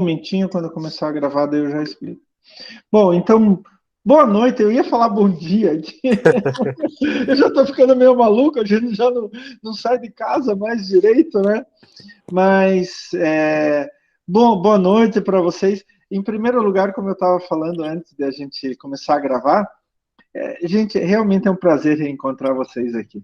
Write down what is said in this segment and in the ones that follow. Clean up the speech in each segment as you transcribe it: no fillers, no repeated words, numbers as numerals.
momentinho, quando começar a gravar, daí eu já explico. Bom, então, boa noite. Eu ia falar bom dia aqui. Eu já estou ficando meio maluco, a gente já não sai de casa mais direito, né? Mas, boa noite para vocês. Em primeiro lugar, como eu estava falando antes de a gente começar a gravar, gente, realmente é um prazer reencontrar vocês aqui.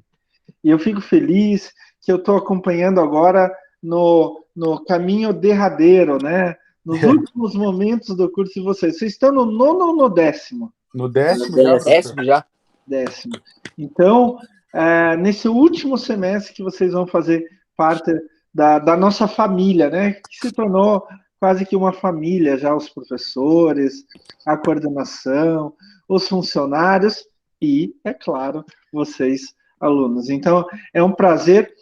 E eu fico feliz que eu estou acompanhando agora no caminho derradeiro, né? Nos últimos momentos do curso de vocês. Vocês estão no nono ou no décimo? No décimo já, professor? Décimo já. Décimo. Então, nesse último semestre que vocês vão fazer parte da nossa família, né? Que se tornou quase que uma família já, os professores, a coordenação, os funcionários e, é claro, vocês, alunos. Então, é um prazer.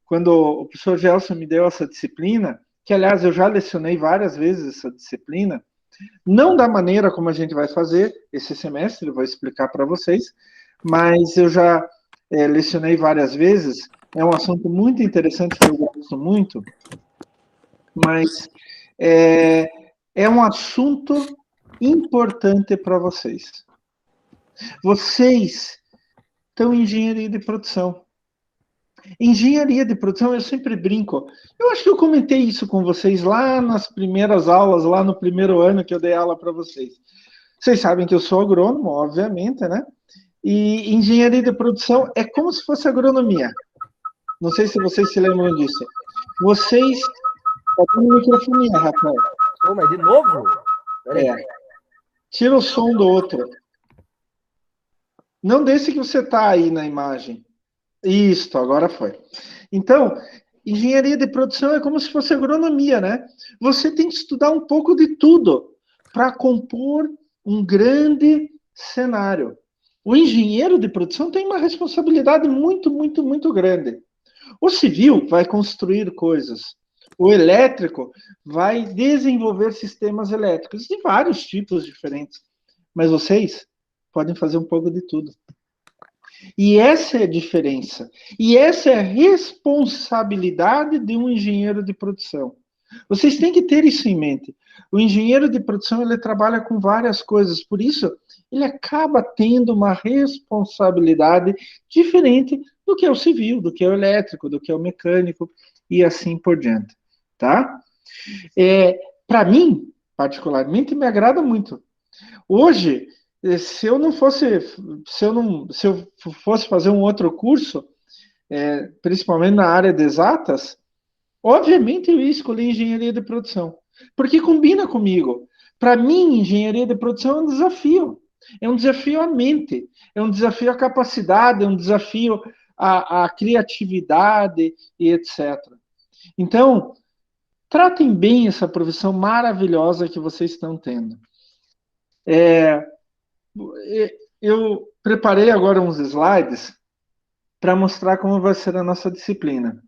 Quando o professor Gelson me deu essa disciplina, que, aliás, eu já lecionei várias vezes essa disciplina, não da maneira como a gente vai fazer esse semestre, eu vou explicar para vocês, mas eu já lecionei várias vezes, é um assunto muito interessante que eu gosto muito, mas é um assunto importante para vocês. Vocês estão em engenharia de produção. Engenharia de produção, eu sempre brinco. Eu acho que eu comentei isso com vocês lá nas primeiras aulas, lá no primeiro ano que eu dei aula para vocês. Vocês sabem que eu sou agrônomo, obviamente, né? E engenharia de produção é como se fosse agronomia. Não sei se vocês se lembram disso. Vocês... Tá tendo microfonia, Rafael. Oh, mas de novo? Tira o som do outro. Não desse que você tá aí na imagem. Isso, agora foi. Então, engenharia de produção é como se fosse agronomia, né? Você tem que estudar um pouco de tudo para compor um grande cenário. O engenheiro de produção tem uma responsabilidade muito, muito, muito grande. O civil vai construir coisas. O elétrico vai desenvolver sistemas elétricos de vários tipos diferentes. Mas vocês podem fazer um pouco de tudo. E essa é a diferença. E essa é a responsabilidade de um engenheiro de produção. Vocês têm que ter isso em mente. O engenheiro de produção, ele trabalha com várias coisas, por isso, ele acaba tendo uma responsabilidade diferente do que é o civil, do que é o elétrico, do que é o mecânico, e assim por diante, tá? Para mim, particularmente, me agrada muito. Hoje, se eu fosse fazer um outro curso, principalmente na área de exatas, obviamente eu ia escolher engenharia de produção, porque combina comigo. Para mim, engenharia de produção é um desafio. É um desafio à mente, é um desafio à capacidade, é um desafio à criatividade e etc. Então, tratem bem essa profissão maravilhosa que vocês estão tendo. Eu preparei agora uns slides para mostrar como vai ser a nossa disciplina.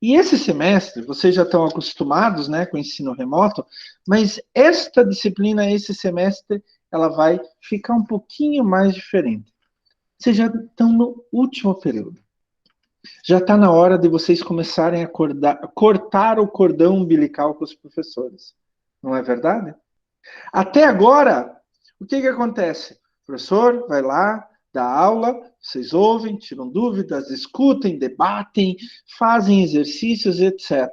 E esse semestre, vocês já estão acostumados, né, com o ensino remoto, mas esta disciplina, esse semestre, ela vai ficar um pouquinho mais diferente. Vocês já estão no último período. Já está na hora de vocês começarem a cortar o cordão umbilical com os professores. Não é verdade? Até agora, o que acontece? O professor vai lá, dá aula, vocês ouvem, tiram dúvidas, discutem, debatem, fazem exercícios, etc.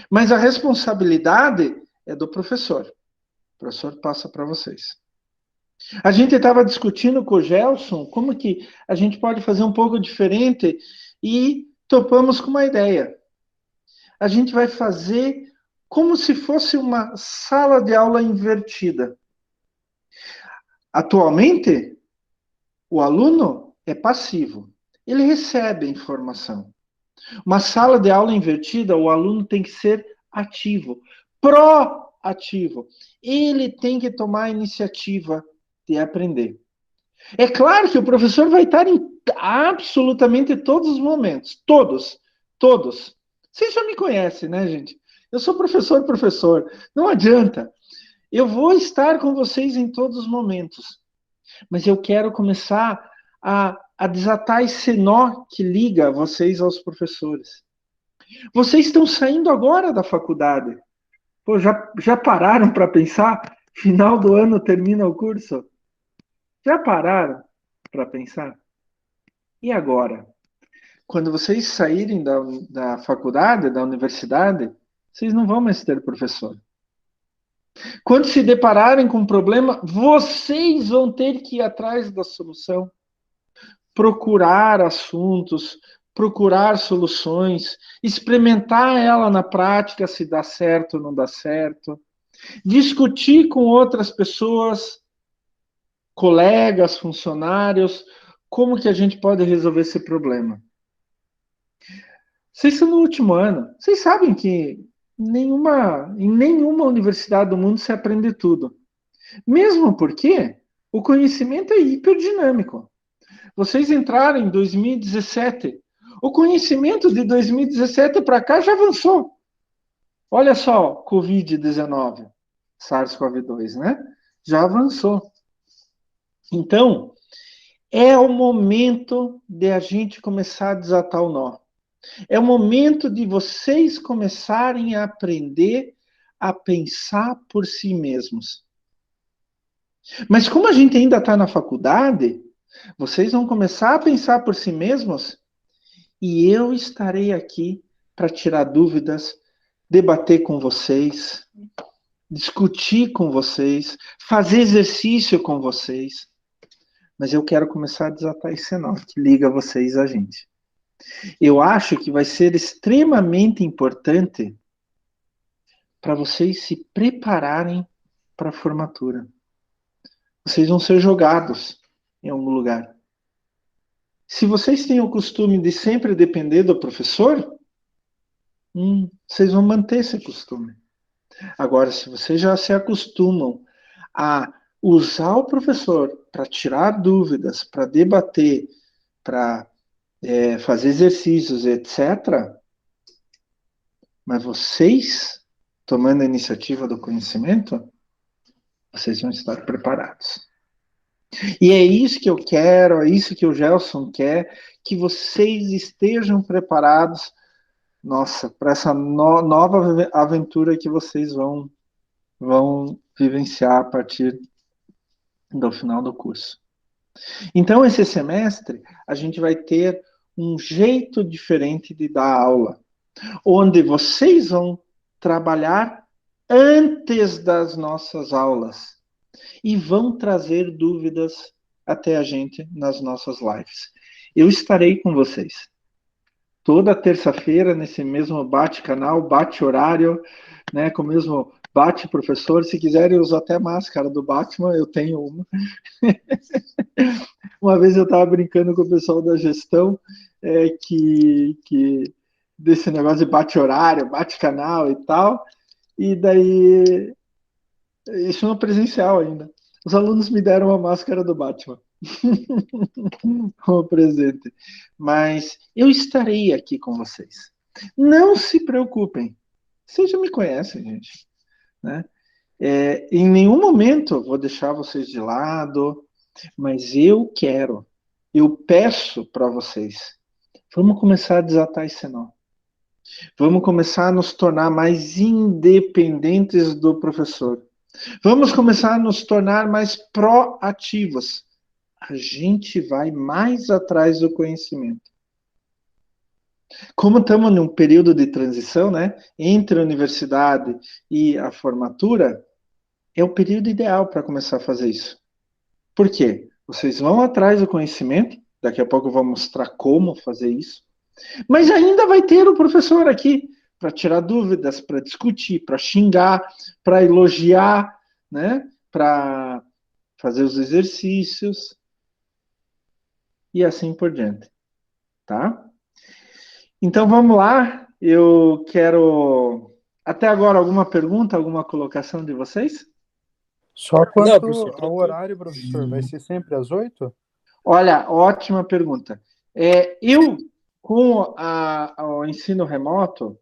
Mas a responsabilidade é do professor. O professor passa para vocês. A gente estava discutindo com o Gelson como que a gente pode fazer um pouco diferente e topamos com uma ideia. A gente vai fazer como se fosse uma sala de aula invertida. Atualmente, o aluno é passivo. Ele recebe a informação. Uma sala de aula invertida, o aluno tem que ser ativo, proativo. Ele tem que tomar a iniciativa de aprender. É claro que o professor vai estar em absolutamente todos os momentos. Todos. Vocês já me conhecem, né, gente? Eu sou professor. Não adianta. Eu vou estar com vocês em todos os momentos. Mas eu quero começar a desatar esse nó que liga vocês aos professores. Vocês estão saindo agora da faculdade. Pô, já pararam para pensar? Final do ano termina o curso? Já pararam para pensar? E agora? Quando vocês saírem da faculdade, da universidade, vocês não vão mais ter professor. Quando se depararem com um problema, vocês vão ter que ir atrás da solução, procurar assuntos, procurar soluções, experimentar ela na prática, se dá certo ou não dá certo, discutir com outras pessoas, colegas, funcionários, como que a gente pode resolver esse problema. Vocês estão no último ano, vocês sabem que em nenhuma universidade do mundo se aprende tudo. Mesmo porque o conhecimento é hiperdinâmico. Vocês entraram em 2017. O conhecimento de 2017 para cá já avançou. Olha só, Covid-19, SARS-CoV-2, né? Já avançou. Então, é o momento de a gente começar a desatar o nó. É o momento de vocês começarem a aprender a pensar por si mesmos. Mas como a gente ainda está na faculdade, vocês vão começar a pensar por si mesmos e eu estarei aqui para tirar dúvidas, debater com vocês, discutir com vocês, fazer exercício com vocês. Mas eu quero começar a desatar esse nó que liga vocês a gente. Eu acho que vai ser extremamente importante para vocês se prepararem para a formatura. Vocês vão ser jogados em algum lugar. Se vocês têm o costume de sempre depender do professor, vocês vão manter esse costume. Agora, se vocês já se acostumam a usar o professor para tirar dúvidas, para debater, para fazer exercícios, etc., mas vocês, tomando a iniciativa do conhecimento, vocês vão estar preparados. E é isso que eu quero, é isso que o Gelson quer, que vocês estejam preparados, nossa, para essa nova aventura que vocês vão vivenciar a partir do final do curso. Então, esse semestre, a gente vai ter um jeito diferente de dar aula, onde vocês vão trabalhar antes das nossas aulas e vão trazer dúvidas até a gente nas nossas lives. Eu estarei com vocês toda terça-feira nesse mesmo bate-canal, bate-horário, né, com o mesmo bate-professor. Se quiserem, eu uso até máscara do Batman, eu tenho uma. Uma vez eu estava brincando com o pessoal da gestão que desse negócio de bate-horário, bate-canal e tal, e daí, isso não presencial ainda. Os alunos me deram uma máscara do Batman como presente. Mas eu estarei aqui com vocês. Não se preocupem. Vocês já me conhecem, gente. Né? Em nenhum momento vou deixar vocês de lado, mas eu peço para vocês, vamos começar a desatar esse nó. Vamos começar a nos tornar mais independentes do professor. Vamos começar a nos tornar mais proativos. A gente vai mais atrás do conhecimento. Como estamos num período de transição, né, entre a universidade e a formatura, é o período ideal para começar a fazer isso. Por quê? Vocês vão atrás do conhecimento, daqui a pouco eu vou mostrar como fazer isso, mas ainda vai ter o professor aqui para tirar dúvidas, para discutir, para xingar, para elogiar, né, para fazer os exercícios e assim por diante, tá? Então vamos lá, eu quero... Até agora, alguma pergunta, alguma colocação de vocês? Só Não, quanto professor, ao horário, professor, vai ser sempre às 8? Olha, ótima pergunta. Eu, com o ensino remoto,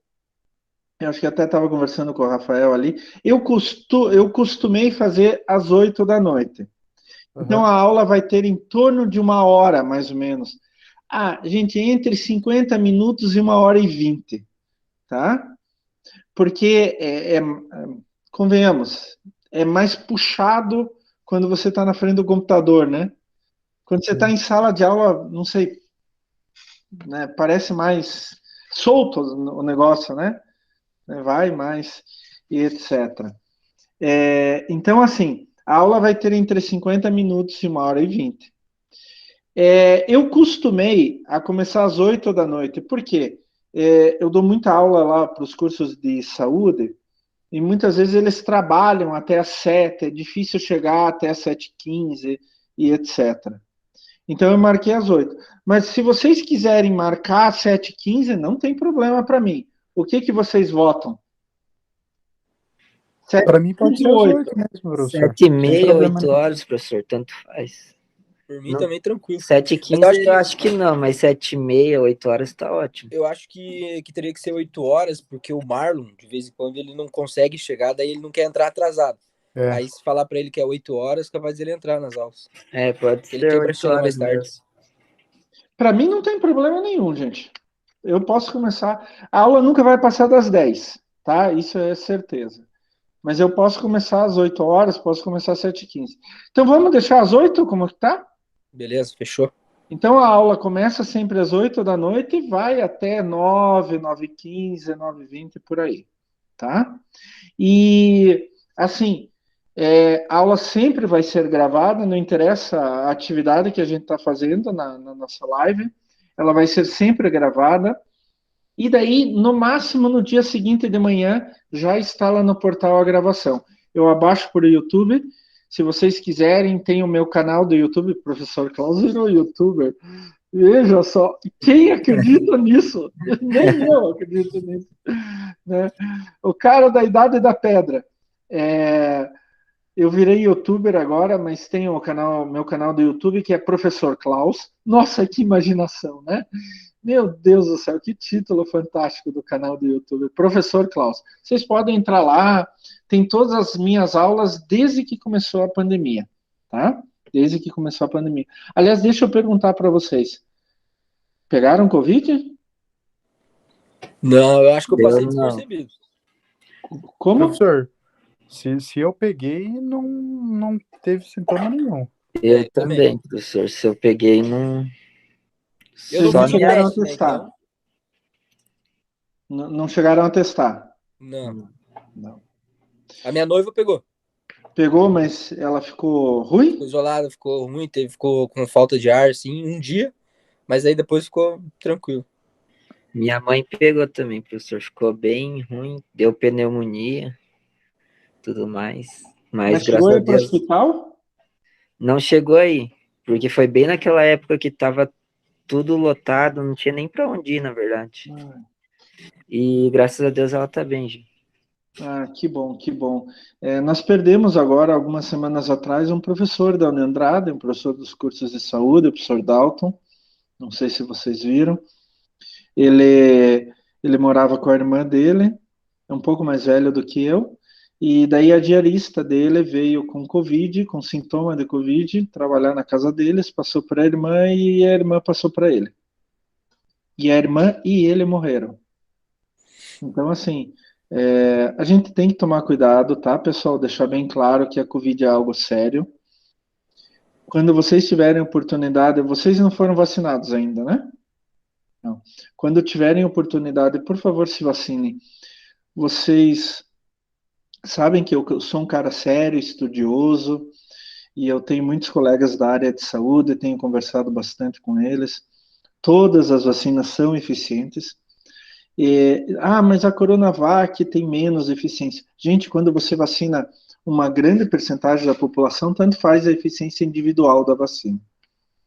eu acho que até estava conversando com o Rafael ali, eu costumei fazer às 8 da noite. Então a aula vai ter em torno de 1 hora, mais ou menos. Gente, entre 50 minutos e 1 hora e 20, tá? porque convenhamos, é mais puxado quando você está na frente do computador, né? Quando você está em sala de aula, não sei, né, parece mais solto o negócio, né? Vai mais e etc. Então, assim, a aula vai ter entre 50 minutos e 1h20. Eu costumei a começar às 8 da noite, por quê? Eu dou muita aula lá para os cursos de saúde, e muitas vezes eles trabalham até às 7, é difícil chegar até às 7h15 e etc. Então eu marquei às 8. Mas se vocês quiserem marcar às 7h15, não tem problema para mim. O que vocês votam? Para mim pode 7h15 ser ou às 8? 8 mesmo, professor. Sete e Sem meia, problema 8 nenhum. horas, professor, tanto faz. Por mim Não. também tranquilo. 7h15 Mas eu acho que não, mas 7h30, 8 horas tá ótimo. Eu acho que teria que ser 8 horas, porque o Marlon, de vez em quando, ele não consegue chegar, daí ele não quer entrar atrasado. É. Aí se falar pra ele que é 8 horas, capaz de ele entrar nas aulas. Pode Ele ser tem pra 8 chegar mais horas tarde. mesmo. Para mim não tem problema nenhum, gente. Eu posso começar. A aula nunca vai passar das 10, tá? Isso é certeza. Mas eu posso começar às 8 horas, posso começar às 7h15. Então vamos deixar às 8, como que tá? Beleza, fechou. Então a aula começa sempre às 8 da noite e vai até 9, 9h15, 9h20, por aí, tá? E, assim, a aula sempre vai ser gravada, não interessa a atividade que a gente está fazendo na nossa live, ela vai ser sempre gravada. E daí, no máximo, no dia seguinte de manhã, já está lá no portal a gravação. Eu abaixo por YouTube. Se vocês quiserem, tem o meu canal do YouTube, Professor Klaus virou youtuber. Veja só, quem acredita nisso? Nem eu acredito nisso. Né? O cara da Idade da Pedra. Eu virei youtuber agora, mas tem meu canal do YouTube que é Professor Klaus. Nossa, que imaginação, né? Meu Deus do céu, que título fantástico do canal do YouTube, Professor Klaus. Vocês podem entrar lá, tem todas as minhas aulas desde que começou a pandemia, tá? Desde que começou a pandemia. Aliás, deixa eu perguntar para vocês. Pegaram Covid? Não, eu acho que eu passei Eu não. despercebido. Como? Professor, se eu peguei, não teve sintoma nenhum. Eu também. também, professor. Se eu peguei, não. Eu não Vocês não fiz o chegaram a teste, né, testar? então... Não chegaram a testar? Não. Não. A minha noiva pegou. Pegou, mas ela ficou ruim? Ficou isolada, ficou ruim, ficou com falta de ar, assim, um dia. Mas aí depois ficou tranquilo. Minha mãe pegou também, professor. Ficou bem ruim, deu pneumonia, tudo mais. Mas chegou graças a aí para o Deus hospital? não chegou aí, porque foi bem naquela época que tava tudo lotado, não tinha nem para onde ir, na verdade. E graças a Deus ela tá bem, gente. Que bom, que bom. Nós perdemos agora, algumas semanas atrás, um professor da Uniandrada, um professor dos cursos de saúde, o professor Dalton. Não sei se vocês viram. Ele morava com a irmã dele, é um pouco mais velho do que eu, e daí a diarista dele veio com Covid, com sintoma de Covid, trabalhar na casa deles, passou para a irmã e a irmã passou para ele. E a irmã e ele morreram. Então, assim, a gente tem que tomar cuidado, tá, pessoal? Deixar bem claro que a Covid é algo sério. Quando vocês tiverem oportunidade, vocês não foram vacinados ainda, né? Não. Quando tiverem oportunidade, por favor, se vacinem. Vocês sabem que eu sou um cara sério, estudioso, e eu tenho muitos colegas da área de saúde, tenho conversado bastante com eles. Todas as vacinas são eficientes. Mas a Coronavac tem menos eficiência. Gente, quando você vacina uma grande percentagem da população, tanto faz a eficiência individual da vacina,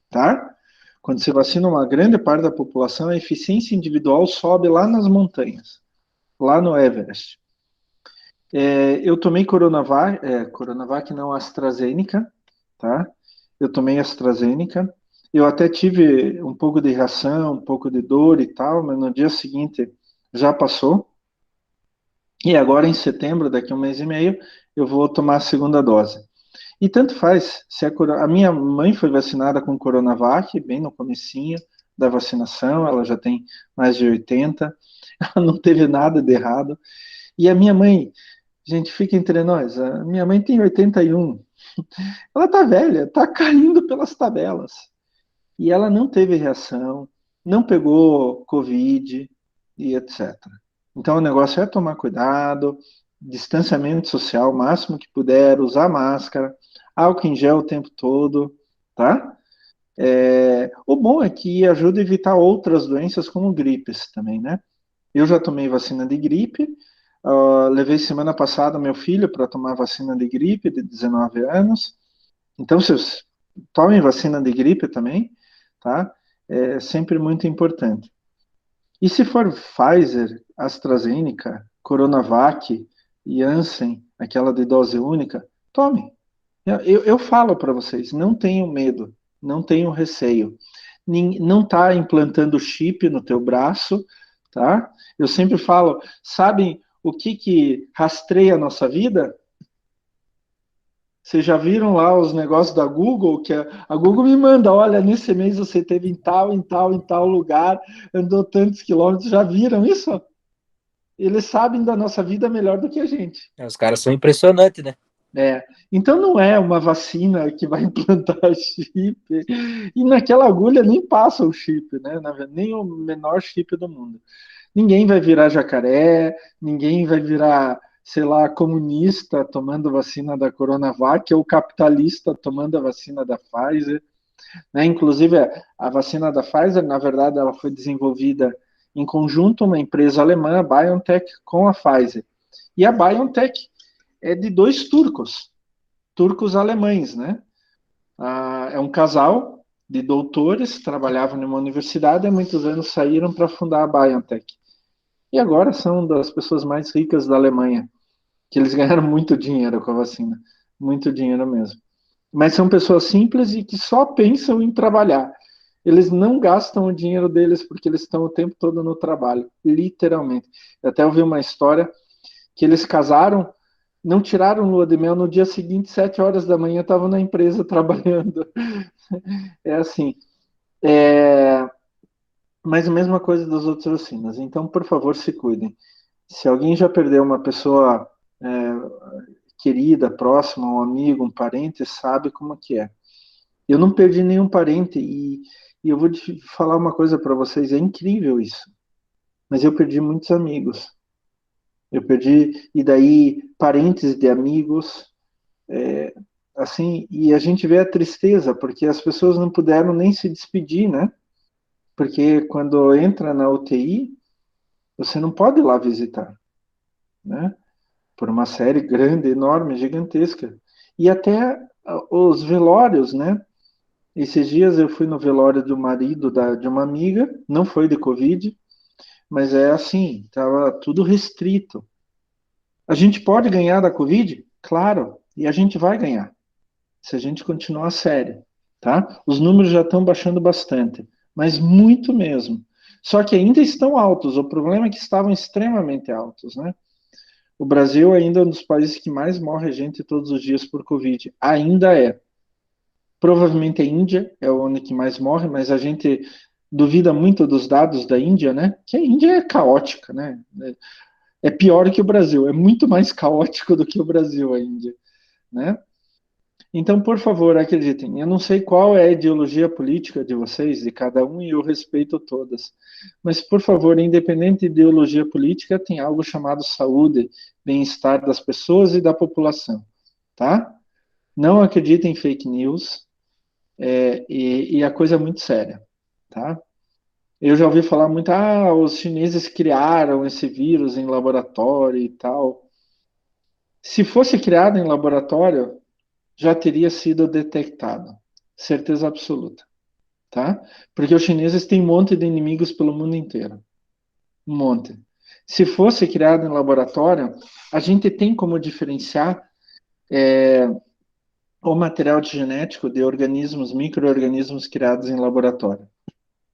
tá? Quando você vacina uma grande parte da população, a eficiência individual sobe lá nas montanhas, lá no Everest. Eu tomei Coronavac não, AstraZeneca, tá? Eu tomei AstraZeneca. Eu até tive um pouco de reação, um pouco de dor e tal, mas no dia seguinte já passou. E agora, em setembro, daqui a um mês e meio, eu vou tomar a segunda dose. E tanto faz, se a minha mãe foi vacinada com Coronavac, bem no comecinho da vacinação, ela já tem mais de 80, ela não teve nada de errado. E a minha mãe, gente, fica entre nós, a minha mãe tem 81. Ela tá velha, tá caindo pelas tabelas. E ela não teve reação, não pegou Covid e etc. Então o negócio é tomar cuidado, distanciamento social o máximo que puder, usar máscara, álcool em gel o tempo todo, tá? O bom é que ajuda a evitar outras doenças como gripes também, né? Eu já tomei vacina de gripe, levei semana passada meu filho para tomar vacina de gripe de 19 anos. Então, vocês tomem vacina de gripe também, tá? É sempre muito importante. E se for Pfizer, AstraZeneca, Coronavac, Janssen, aquela de dose única, tome. Eu falo para vocês, não tenham medo, não tenham receio. Não está implantando chip no teu braço, tá? Eu sempre falo, sabem o que rastreia a nossa vida? Vocês já viram lá os negócios da Google, que a Google me manda, olha, nesse mês você teve em tal, em tal, em tal lugar, andou tantos quilômetros, já viram isso? Eles sabem da nossa vida melhor do que a gente. Os caras são impressionantes, né? Então não é uma vacina que vai implantar chip, e naquela agulha nem passa o chip, né? Nem o menor chip do mundo. Ninguém vai virar jacaré, ninguém vai virar, sei lá, comunista tomando vacina da Coronavac ou capitalista tomando a vacina da Pfizer, né? Inclusive, a vacina da Pfizer, na verdade, ela foi desenvolvida em conjunto, uma empresa alemã, a BioNTech, com a Pfizer. E a BioNTech é de dois turcos alemães, né? É um casal de doutores, trabalhavam numa universidade, há muitos anos saíram para fundar a BioNTech. E agora são das pessoas mais ricas da Alemanha, que eles ganharam muito dinheiro com a vacina, muito dinheiro mesmo. Mas são pessoas simples e que só pensam em trabalhar. Eles não gastam o dinheiro deles porque eles estão o tempo todo no trabalho, literalmente. Eu até ouvi uma história que eles casaram, não tiraram lua de mel, no dia seguinte, 7 horas da manhã, estavam na empresa trabalhando. É assim. Mas a mesma coisa das outras vacinas. Então, por favor, se cuidem. Se alguém já perdeu uma pessoa querida, próxima, um amigo, um parente, sabe como que é. Eu não perdi nenhum parente e eu vou te falar uma coisa para vocês, é incrível isso. Mas eu perdi muitos amigos. Eu perdi, e daí, parentes de amigos, assim, e a gente vê a tristeza, porque as pessoas não puderam nem se despedir, né? Porque quando entra na UTI, você não pode ir lá visitar, né? Por uma série grande, enorme, gigantesca. E até os velórios, né? Esses dias eu fui no velório do marido de uma amiga, não foi de Covid, mas é assim, estava tudo restrito. A gente pode ganhar da Covid? Claro, e a gente vai ganhar, se a gente continuar sério, tá? Os números já estão baixando bastante, mas muito mesmo. Só que ainda estão altos, o problema é que estavam extremamente altos, né? O Brasil ainda é um dos países que mais morre gente todos os dias por Covid. Ainda é. Provavelmente a Índia é onde que mais morre, mas a gente duvida muito dos dados da Índia, né? Que a Índia é caótica, né? É pior que o Brasil, é muito mais caótico do que o Brasil, a Índia, né? Então, por favor, acreditem. Eu não sei qual é a ideologia política de vocês, de cada um, e eu respeito todas. Mas, por favor, independente de ideologia política, tem algo chamado saúde, bem-estar das pessoas e da população, tá? Não acreditem em fake news, e a coisa é muito séria, tá? Eu já ouvi falar muito, os chineses criaram esse vírus em laboratório e tal. Se fosse criado em laboratório, já teria sido detectado. Certeza absoluta, tá? Porque os chineses têm um monte de inimigos pelo mundo inteiro. Um monte. Se fosse criado em laboratório, a gente tem como diferenciar o material genético de organismos, micro-organismos criados em laboratório,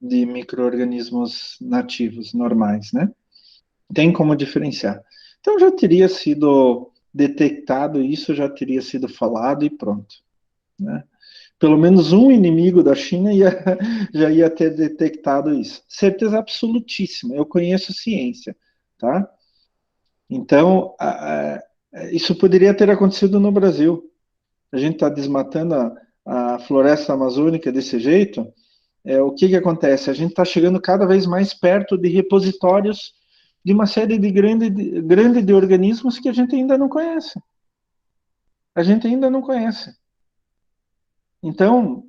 de micro-organismos nativos, normais, né? Tem como diferenciar. Então já teria sido detectado isso, já teria sido falado e pronto, né? Pelo menos um inimigo da China já ia ter detectado isso. Certeza absolutíssima. Eu conheço ciência, tá? Então, isso poderia ter acontecido no Brasil. A gente está desmatando a floresta amazônica desse jeito. O que acontece? A gente está chegando cada vez mais perto de repositórios de uma série de grande de organismos que a gente ainda não conhece. A gente ainda não conhece. Então,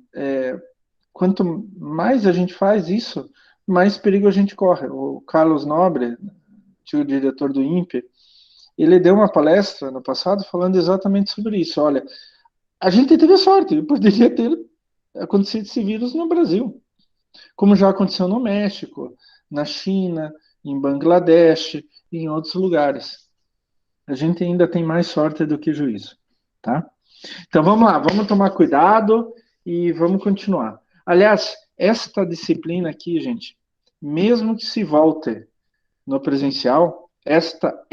quanto mais a gente faz isso, mais perigo a gente corre. O Carlos Nobre, antigo diretor do INPE, ele deu uma palestra no passado falando exatamente sobre isso. Olha, a gente teve sorte, poderia ter acontecido esse vírus no Brasil, como já aconteceu no México, na China, em Bangladesh e em outros lugares. A gente ainda tem mais sorte do que juízo, tá? Então vamos lá, vamos tomar cuidado e vamos continuar. Aliás, esta disciplina aqui, gente, mesmo que se volte no presencial, esta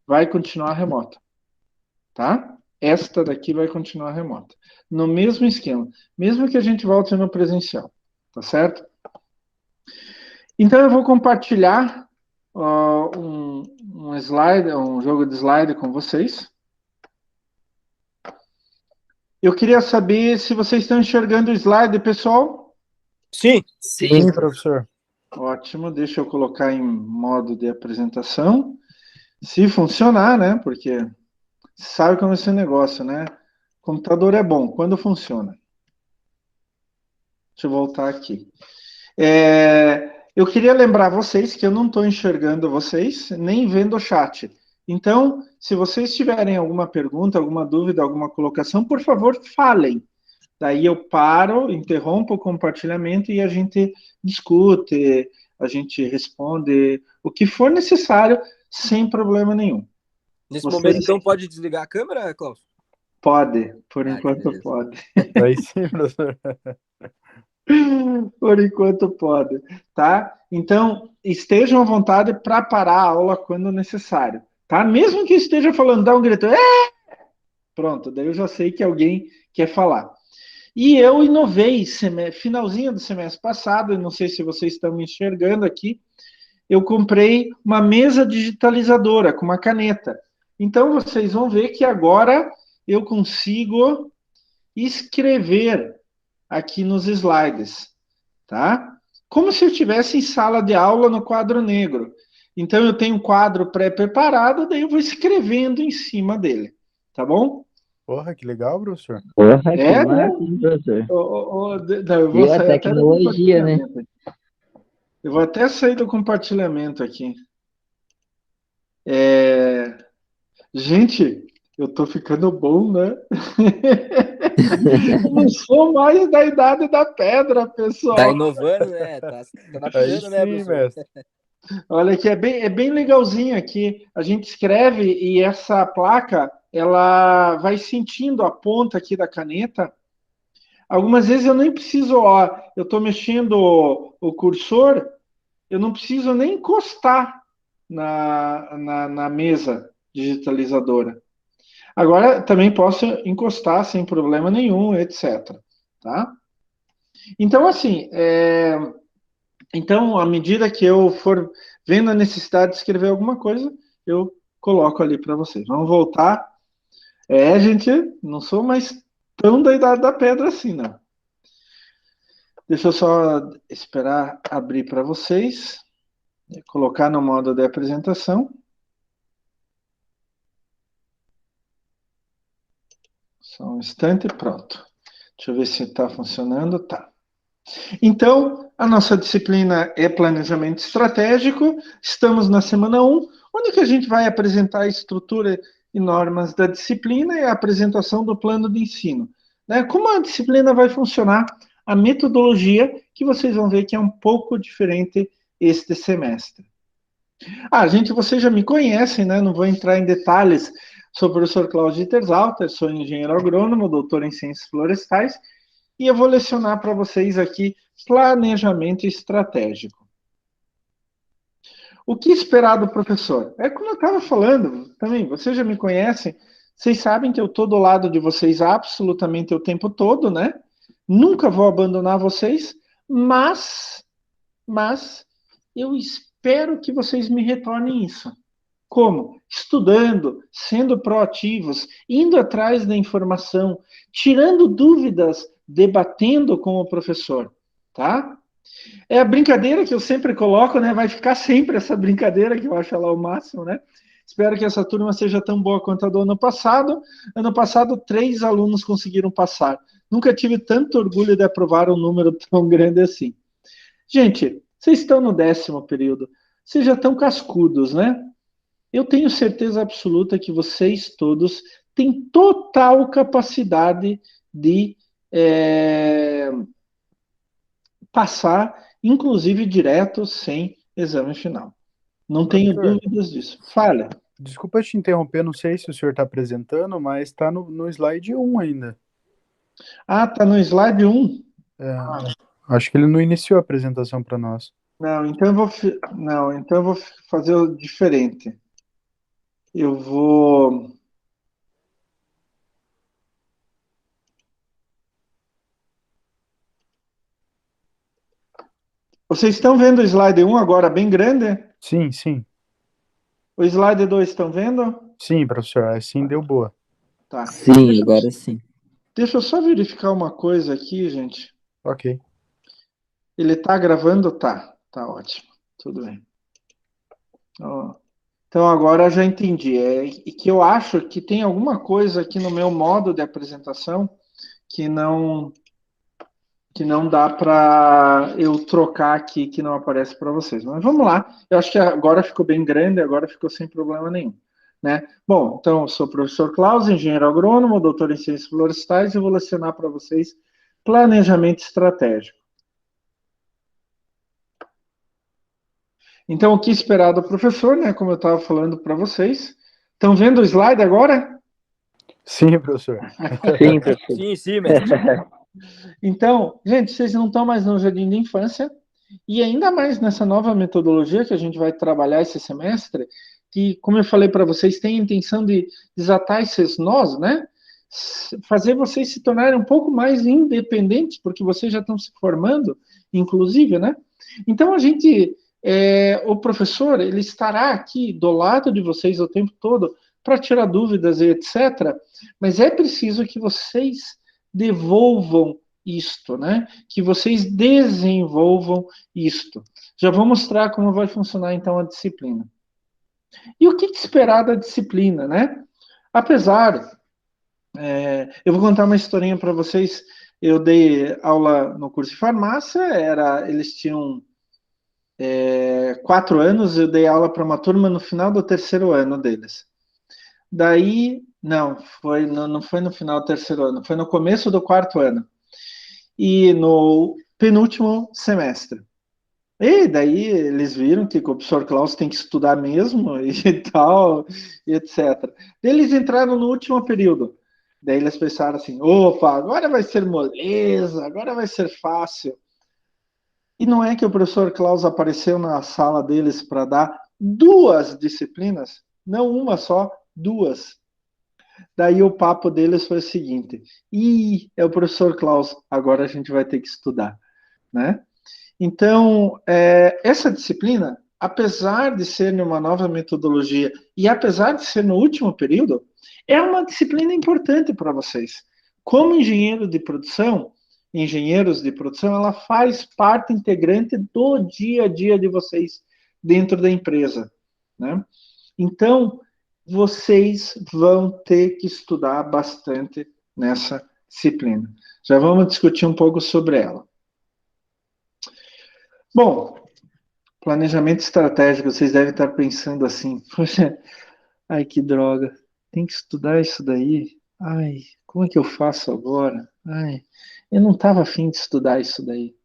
vai continuar remota, tá? Esta daqui vai continuar remota. No mesmo esquema, mesmo que a gente volte no presencial, tá certo? Então eu vou compartilhar um slide, um jogo de slide com vocês. Eu queria saber se vocês estão enxergando o slide, pessoal. Sim. Sim, professor. Ótimo, deixa eu colocar em modo de apresentação. Se funcionar, né? Porque sabe como é esse negócio, né? Computador é bom quando funciona. Deixa eu voltar aqui. Eu queria lembrar vocês que eu não estou enxergando vocês, nem vendo o chat. Então, se vocês tiverem alguma pergunta, alguma dúvida, alguma colocação, por favor, falem. Daí eu paro, interrompo o compartilhamento e a gente discute, a gente responde o que for necessário, sem problema nenhum. Nesse momento, então, pode desligar a câmera, Klaus? Pode, por enquanto pode. Aí sim, professor. Por enquanto pode, tá? Então, estejam à vontade para parar a aula quando necessário, tá? Mesmo que esteja falando, dá um grito, pronto, daí eu já sei que alguém quer falar. E eu inovei, finalzinho do semestre passado, não sei se vocês estão me enxergando aqui, eu comprei uma mesa digitalizadora com uma caneta. Então, vocês vão ver que agora eu consigo escrever aqui nos slides, tá? Como se eu estivesse em sala de aula no quadro negro. Então, eu tenho um quadro pré-preparado, daí eu vou escrevendo em cima dele, tá bom? Porra, que legal, professor. Porra, que massa, hein, professor? Eu vou sair até do tecnologia, né? Eu vou até sair do compartilhamento aqui. Gente, eu tô ficando bom, né? Não sou mais da idade da pedra, pessoal. Tá inovando, né? Tá adaptando, né, professor? Mestre. Olha que é bem legalzinho aqui. A gente escreve e essa placa, ela vai sentindo a ponta aqui da caneta. Algumas vezes eu nem preciso, eu estou mexendo o cursor, eu não preciso nem encostar na mesa digitalizadora. Agora, também posso encostar sem problema nenhum, etc. Tá? Então, assim, à medida que eu for vendo a necessidade de escrever alguma coisa, eu coloco ali para vocês. Vamos voltar. Gente, não sou mais tão da idade da pedra assim, não. Deixa eu só esperar abrir para vocês. Colocar no modo de apresentação. Só um instante, pronto. Deixa eu ver se está funcionando. Tá. Então, a nossa disciplina é planejamento estratégico. Estamos na semana 1, onde que a gente vai apresentar a estrutura e normas da disciplina e a apresentação do plano de ensino. Né? Como a disciplina vai funcionar, a metodologia, que vocês vão ver que é um pouco diferente este semestre. Gente, vocês já me conhecem, né? Não vou entrar em detalhes. Sou o professor Cláudio Dietersalter, sou engenheiro agrônomo, doutor em ciências florestais, e eu vou lecionar para vocês aqui planejamento estratégico. O que esperar do professor? Como eu estava falando, também, vocês já me conhecem, vocês sabem que eu estou do lado de vocês absolutamente o tempo todo, né? Nunca vou abandonar vocês, mas eu espero espero que vocês me retornem isso. Como? Estudando, sendo proativos, indo atrás da informação, tirando dúvidas, debatendo com o professor, tá? É a brincadeira que eu sempre coloco, né? Vai ficar sempre essa brincadeira, que eu acho ela o máximo, né? Espero que essa turma seja tão boa quanto a do ano passado. Ano passado, 3 alunos conseguiram passar. Nunca tive tanto orgulho de aprovar um número tão grande assim. Gente, vocês estão no 10º período. Vocês já estão cascudos, né? Eu tenho certeza absoluta que vocês todos têm total capacidade de passar, inclusive direto, sem exame final. Não tenho Professor, dúvidas disso. Fala. desculpa te interromper, não sei se o senhor está apresentando, mas está no slide 1 ainda. Ah, tá no slide 1. Acho que ele não iniciou a apresentação para nós. Não, então eu vou fazer o diferente. Eu vou... Vocês estão vendo o slide 1 agora bem grande? Sim, sim. O slide 2 estão vendo? Sim, professor, assim deu boa. Tá. Sim, agora sim. Deixa eu só verificar uma coisa aqui, gente. Ok. Ele tá gravando? Tá. Tá ótimo. Tudo bem. Ó, então agora eu já entendi. E que eu acho que tem alguma coisa aqui no meu modo de apresentação que não dá para eu trocar aqui, que não aparece para vocês. Mas vamos lá. Eu acho que agora ficou bem grande, agora ficou sem problema nenhum. Né? Bom, então, eu sou o professor Klaus, engenheiro agrônomo, doutor em ciências florestais, e vou lecionar para vocês planejamento estratégico. Então, o que esperar do professor, né? Como eu estava falando para vocês. Estão vendo o slide agora? Sim, professor. Sim, professor. Sim, mestre. Então, gente, vocês não estão mais no jardim de infância, e ainda mais nessa nova metodologia que a gente vai trabalhar esse semestre, que, como eu falei para vocês, tem a intenção de desatar esses nós, né? Fazer vocês se tornarem um pouco mais independentes, porque vocês já estão se formando, inclusive, né? Então, o professor, ele estará aqui do lado de vocês o tempo todo para tirar dúvidas e etc. Mas é preciso que vocês devolvam isto, né? Que vocês desenvolvam isto. Já vou mostrar como vai funcionar então a disciplina. E o que esperar da disciplina, né? Apesar, eu vou contar uma historinha para vocês. Eu dei aula no curso de farmácia, eles tinham 4 anos, eu dei aula para uma turma no final do 3º ano deles. Daí, não foi no final do 3º ano, foi no começo do 4º ano. E no penúltimo semestre. E daí eles viram que o professor Klaus tem que estudar mesmo e tal, e etc. Eles entraram no último período. Daí eles pensaram assim, opa, agora vai ser moleza, agora vai ser fácil. E não é que o professor Klaus apareceu na sala deles para dar 2 disciplinas, não uma só, 2. Daí o papo deles foi o seguinte, é o professor Klaus, agora a gente vai ter que estudar, né? Então, essa disciplina, apesar de ser uma nova metodologia e apesar de ser no último período, é uma disciplina importante para vocês. Como engenheiros de produção, ela faz parte integrante do dia a dia de vocês dentro da empresa, né? Então, vocês vão ter que estudar bastante nessa disciplina. Já vamos discutir um pouco sobre ela. Bom, planejamento estratégico, vocês devem estar pensando assim, poxa, ai que droga, tem que estudar isso daí, ai, como é que eu faço agora? Ai, eu não estava afim de estudar isso daí.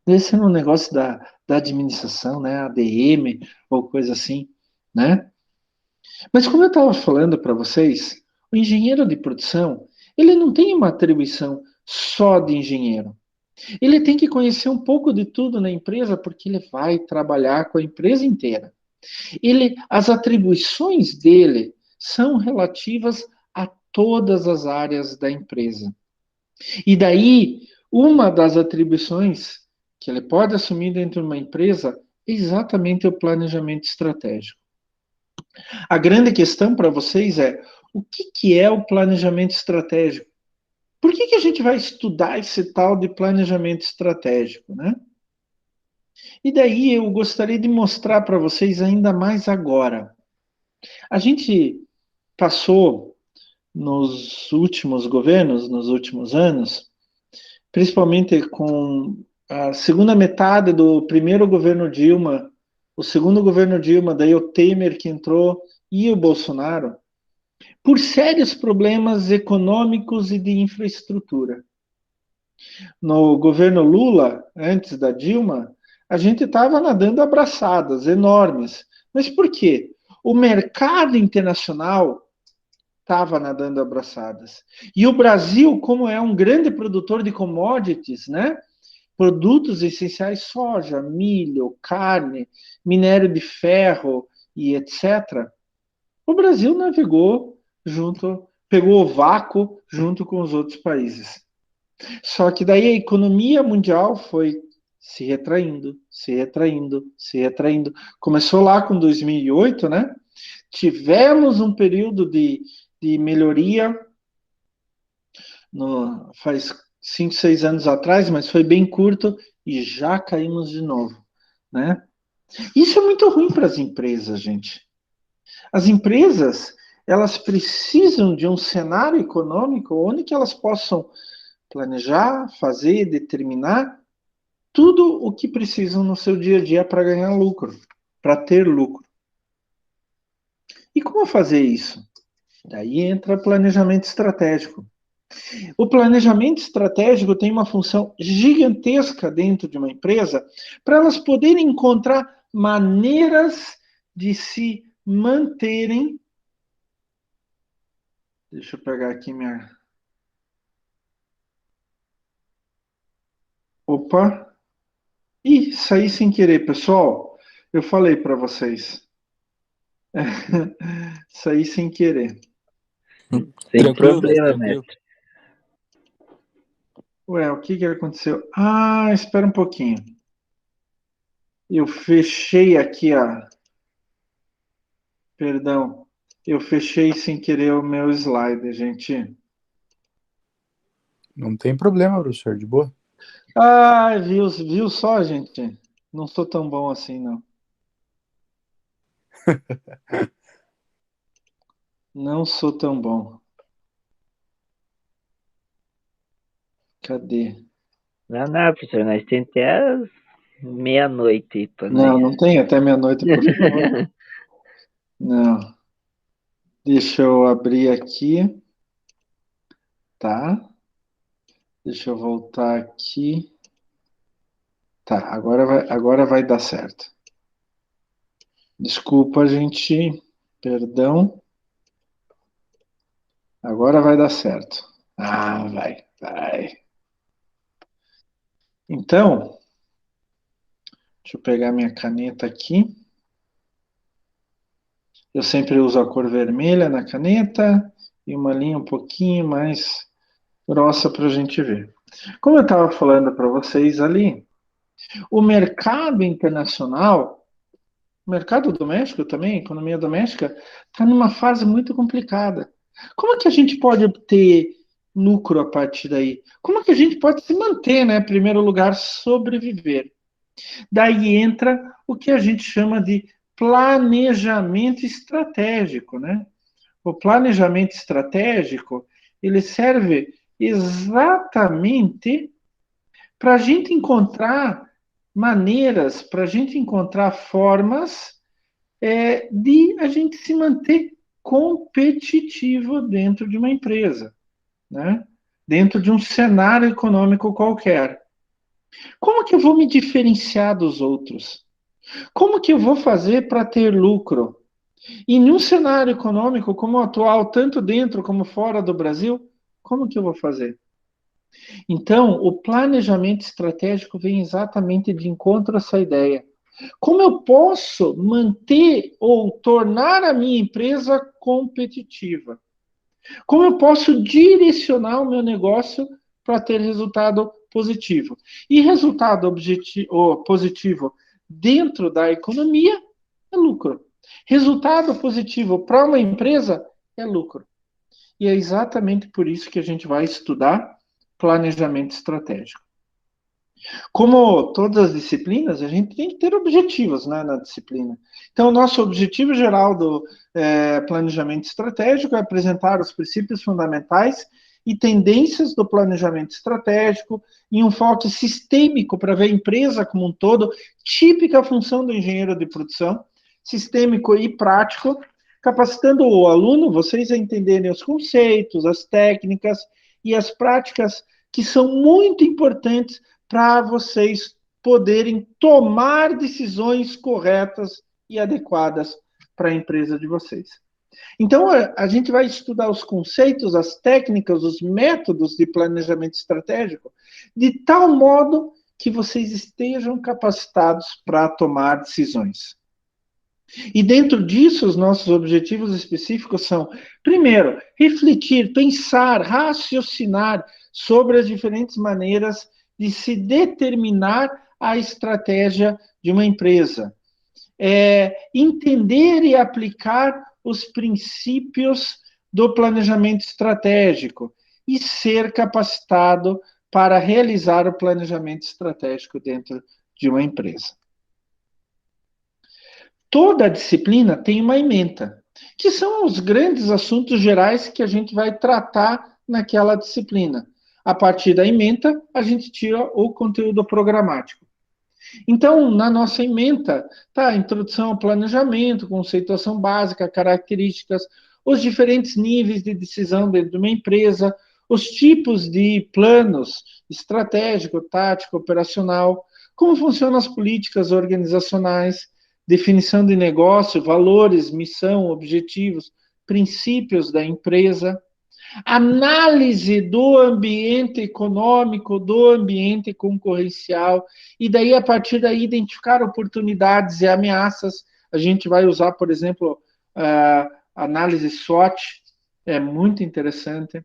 Deve ser um negócio da administração, né, ADM, ou coisa assim, né? Mas como eu estava falando para vocês, o engenheiro de produção, ele não tem uma atribuição só de engenheiro. Ele tem que conhecer um pouco de tudo na empresa, porque ele vai trabalhar com a empresa inteira. As atribuições dele são relativas a todas as áreas da empresa. E daí, uma das atribuições que ele pode assumir dentro de uma empresa exatamente o planejamento estratégico. A grande questão para vocês é, o que é o planejamento estratégico? Por que a gente vai estudar esse tal de planejamento estratégico, né? E daí eu gostaria de mostrar para vocês ainda mais agora. A gente passou nos últimos governos, nos últimos anos, principalmente com a segunda metade do primeiro governo Dilma, o segundo governo Dilma, daí o Temer que entrou e o Bolsonaro, por sérios problemas econômicos e de infraestrutura. No governo Lula, antes da Dilma, a gente estava nadando abraçadas, enormes. Mas por quê? O mercado internacional estava nadando abraçadas. E o Brasil, como é um grande produtor de commodities, né? Produtos essenciais, soja, milho, carne, minério de ferro e etc. O Brasil navegou junto, pegou o vácuo junto com os outros países. Só que daí a economia mundial foi se retraindo, se retraindo, se retraindo. Começou lá com 2008, né? Tivemos um período de melhoria faz 5, 6 anos atrás, mas foi bem curto e já caímos de novo, né? Isso é muito ruim para as empresas, gente. As empresas, elas precisam de um cenário econômico onde que elas possam planejar, fazer, determinar tudo o que precisam no seu dia a dia para ganhar lucro, para ter lucro. E como fazer isso? Daí entra planejamento estratégico. O planejamento estratégico tem uma função gigantesca dentro de uma empresa para elas poderem encontrar maneiras de se manterem. Deixa eu pegar aqui minha. Opa! Ih, saí sem querer, pessoal. Eu falei para vocês. Saí sem querer. Sem Tranquilo, problema, tranquilo. mestre. Ué, o que aconteceu? Ah, espera um pouquinho. Eu fechei aqui a. Perdão. Eu fechei sem querer o meu slide, gente. Não tem problema, professor, de boa. Ah, viu só, gente? Não sou tão bom assim, não. Não sou tão bom. Cadê? Não, professor, nós temos até as meia-noite para Não, nós. não tem até meia-noite, por favor. Não. Deixa eu abrir aqui. Tá. Deixa eu voltar aqui. Tá, agora vai dar certo. Desculpa, gente. Perdão. Agora vai dar certo. Ah, vai. Então, deixa eu pegar minha caneta aqui. Eu sempre uso a cor vermelha na caneta e uma linha um pouquinho mais grossa para a gente ver. Como eu estava falando para vocês ali, o mercado internacional, o mercado doméstico também, economia doméstica, está numa fase muito complicada. Como é que a gente pode obter lucro a partir daí? Como é que a gente pode se manter, né? Em primeiro lugar, sobreviver. Daí entra o que a gente chama de planejamento estratégico, né? O planejamento estratégico, ele serve exatamente para a gente encontrar maneiras, para a gente encontrar formas de a gente se manter competitivo dentro de uma empresa, né? Dentro de um cenário econômico qualquer. Como que eu vou me diferenciar dos outros? Como que eu vou fazer para ter lucro? E num cenário econômico como o atual, tanto dentro como fora do Brasil, como que eu vou fazer? Então, o planejamento estratégico vem exatamente de encontro a essa ideia. Como eu posso manter ou tornar a minha empresa competitiva? Como eu posso direcionar o meu negócio para ter resultado positivo? E resultado positivo dentro da economia é lucro. Resultado positivo para uma empresa é lucro. E é exatamente por isso que a gente vai estudar planejamento estratégico. Como todas as disciplinas, a gente tem que ter objetivos, né, na disciplina. Então, o nosso objetivo geral do planejamento estratégico é apresentar os princípios fundamentais e tendências do planejamento estratégico em um foco sistêmico para ver a empresa como um todo, típica função do engenheiro de produção, sistêmico e prático, capacitando o aluno, vocês a entenderem os conceitos, as técnicas e as práticas que são muito importantes para vocês poderem tomar decisões corretas e adequadas para a empresa de vocês. Então, a gente vai estudar os conceitos, as técnicas, os métodos de planejamento estratégico, de tal modo que vocês estejam capacitados para tomar decisões. E dentro disso, os nossos objetivos específicos são, primeiro, refletir, pensar, raciocinar sobre as diferentes maneiras de se determinar a estratégia de uma empresa. Entender e aplicar os princípios do planejamento estratégico e ser capacitado para realizar o planejamento estratégico dentro de uma empresa. Toda disciplina tem uma ementa, que são os grandes assuntos gerais que a gente vai tratar naquela disciplina. A partir da ementa, a gente tira o conteúdo programático. Então, na nossa ementa, tá, introdução ao planejamento, conceituação básica, características, os diferentes níveis de decisão dentro de uma empresa, os tipos de planos, estratégico, tático, operacional, como funcionam as políticas organizacionais, definição de negócio, valores, missão, objetivos, princípios da empresa, análise do ambiente econômico, do ambiente concorrencial, e daí, a partir daí, identificar oportunidades e ameaças. A gente vai usar, por exemplo, análise SWOT, é muito interessante.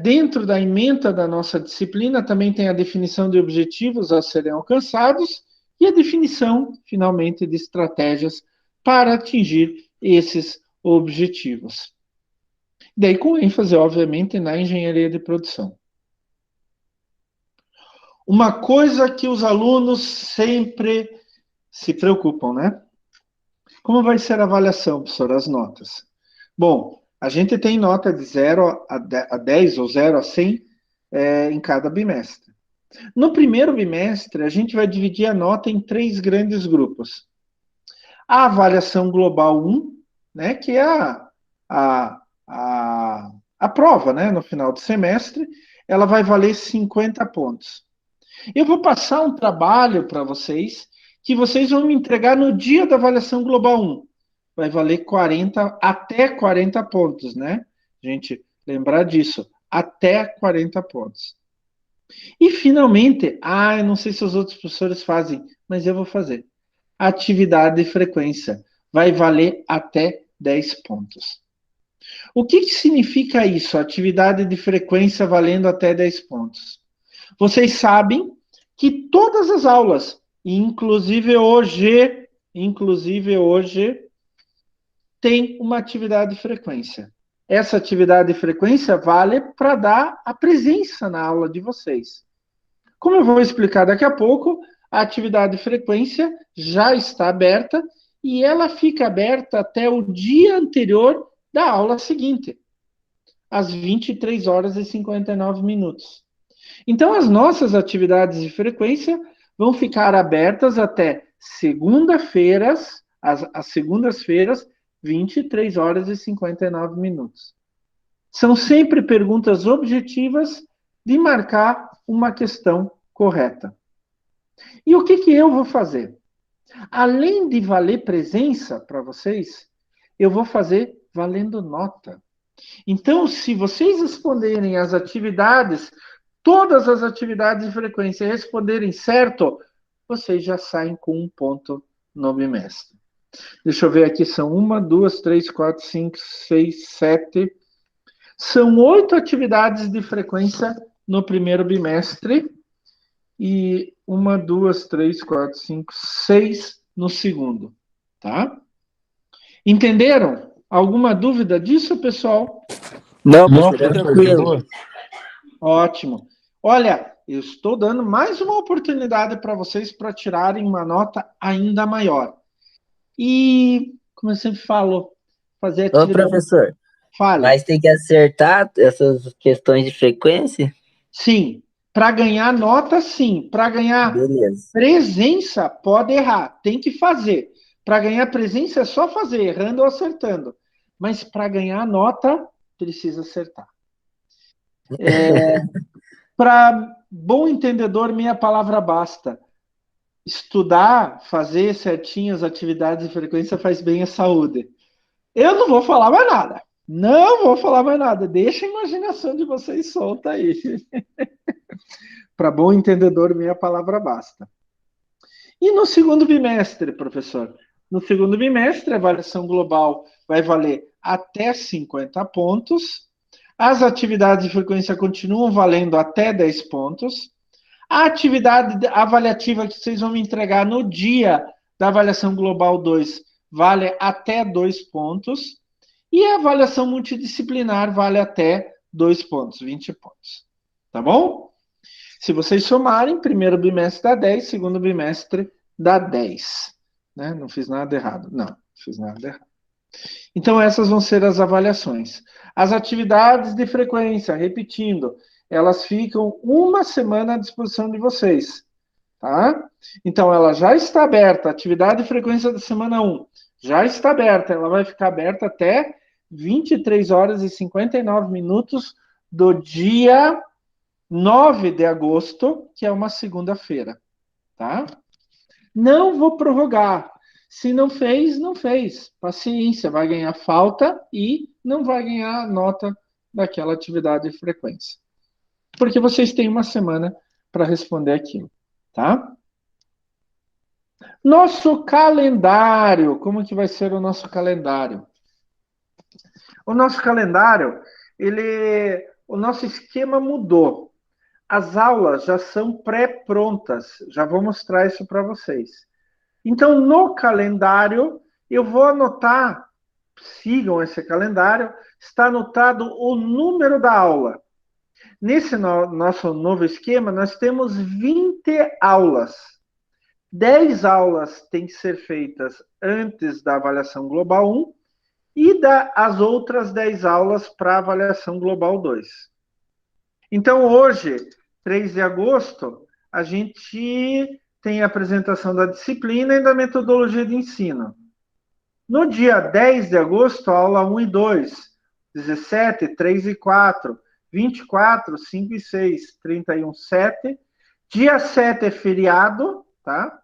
Dentro da ementa da nossa disciplina, também tem a definição de objetivos a serem alcançados e a definição, finalmente, de estratégias para atingir esses objetivos. Daí com ênfase, obviamente, na engenharia de produção. Uma coisa que os alunos sempre se preocupam, né? Como vai ser a avaliação, professor, as notas? Bom, a gente tem nota de 0 a 10 ou 0 a 100 em cada bimestre. No primeiro bimestre, a gente vai dividir a nota em 3 grandes grupos. A avaliação global 1, né, que é a prova, né, no final do semestre, ela vai valer 50 pontos. Eu vou passar um trabalho para vocês, que vocês vão me entregar no dia da avaliação global 1. Vai valer até 40 pontos, né? Gente, lembrar disso, até 40 pontos. E, finalmente, eu não sei se os outros professores fazem, mas eu vou fazer. Atividade de frequência vai valer até 10 pontos. O que significa isso? Atividade de frequência valendo até 10 pontos. Vocês sabem que todas as aulas, inclusive hoje, tem uma atividade de frequência. Essa atividade de frequência vale para dar a presença na aula de vocês. Como eu vou explicar daqui a pouco, a atividade de frequência já está aberta e ela fica aberta até o dia anterior da aula seguinte, às 23 horas e 59 minutos. Então, as nossas atividades de frequência vão ficar abertas até segunda-feiras, às segundas-feiras, 23 horas e 59 minutos. São sempre perguntas objetivas de marcar uma questão correta. E o que eu vou fazer? Além de valer presença para vocês, eu vou fazer valendo nota. Então, se vocês responderem as atividades, todas as atividades de frequência, responderem certo, vocês já saem com 1 ponto no bimestre. Deixa eu ver aqui, são 1, 2, 3, 4, 5, 6, 7. São 8 atividades de frequência no primeiro bimestre. e 1, 2, 3, 4, 5, 6 no segundo, tá? Entenderam? Alguma dúvida disso, pessoal? Não, Não, professor, é professor, de tranquilo. boa. Ótimo. Olha, eu estou dando mais uma oportunidade para vocês para tirarem uma nota ainda maior. E, como eu sempre falo, fazer Ô, atividade. professor, Fale. mas tem que acertar essas questões de frequência? Sim. Para ganhar nota, sim. Para ganhar Beleza. presença, pode errar. Tem que fazer. Para ganhar presença é só fazer, errando ou acertando. Mas para ganhar nota, precisa acertar. Para bom entendedor, meia palavra basta. Estudar, fazer certinho as atividades e frequência faz bem à saúde. Eu não vou falar mais nada. Não vou falar mais nada. Deixa a imaginação de vocês solta aí. Para bom entendedor, meia palavra basta. E no segundo bimestre, professor? No segundo bimestre, a avaliação global vai valer até 50 pontos. As atividades de frequência continuam valendo até 10 pontos. A atividade avaliativa que vocês vão me entregar no dia da avaliação global 2 vale até 2 pontos. E a avaliação multidisciplinar vale até 2 pontos, 20 pontos. Tá bom? Se vocês somarem, primeiro bimestre dá 10, segundo bimestre dá 10. Né? Não fiz nada errado. Não fiz nada errado. Então, essas vão ser as avaliações. As atividades de frequência, repetindo, elas ficam uma semana à disposição de vocês. Tá? Então, ela já está aberta. A atividade de frequência da semana 1 já está aberta. Ela vai ficar aberta até 23 horas e 59 minutos do dia 9 de agosto, que é uma segunda-feira. Tá? Não vou prorrogar. Se não fez, não fez. Paciência, vai ganhar falta e não vai ganhar a nota daquela atividade de frequência. Porque vocês têm uma semana para responder aquilo, tá? Nosso calendário, como que vai ser o nosso calendário? O nosso calendário, o nosso esquema mudou. As aulas já são pré-prontas, já vou mostrar isso para vocês. Então, no calendário, eu vou anotar, sigam esse calendário, está anotado o número da aula. Nesse nosso novo esquema, nós temos 20 aulas. 10 aulas têm que ser feitas antes da avaliação global 1 e as outras 10 aulas para a avaliação global 2. Então, hoje, 3 de agosto, a gente tem a apresentação da disciplina e da metodologia de ensino. No dia 10 de agosto, aula 1 e 2, 17, 3 e 4, 24, 5 e 6, 31, 7. Dia 7 é feriado, tá?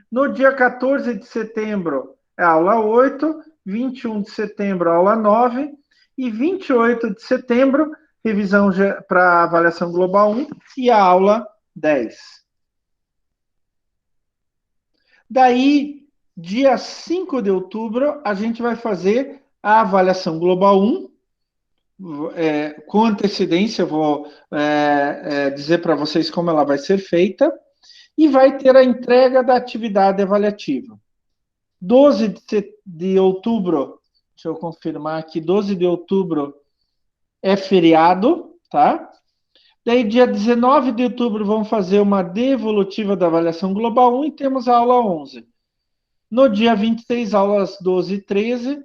No dia 14 de setembro é aula 8, 21 de setembro aula 9 e 28 de setembro revisão para avaliação global 1 e a aula 10. Daí, dia 5 de outubro, a gente vai fazer a avaliação global 1. Com antecedência, eu vou dizer para vocês como ela vai ser feita. E vai ter a entrega da atividade avaliativa. 12 de outubro, deixa eu confirmar aqui, 12 de outubro é feriado, tá? Daí, dia 19 de outubro, vamos fazer uma devolutiva da avaliação global 1 e temos a aula 11. No dia 26, aulas 12 e 13.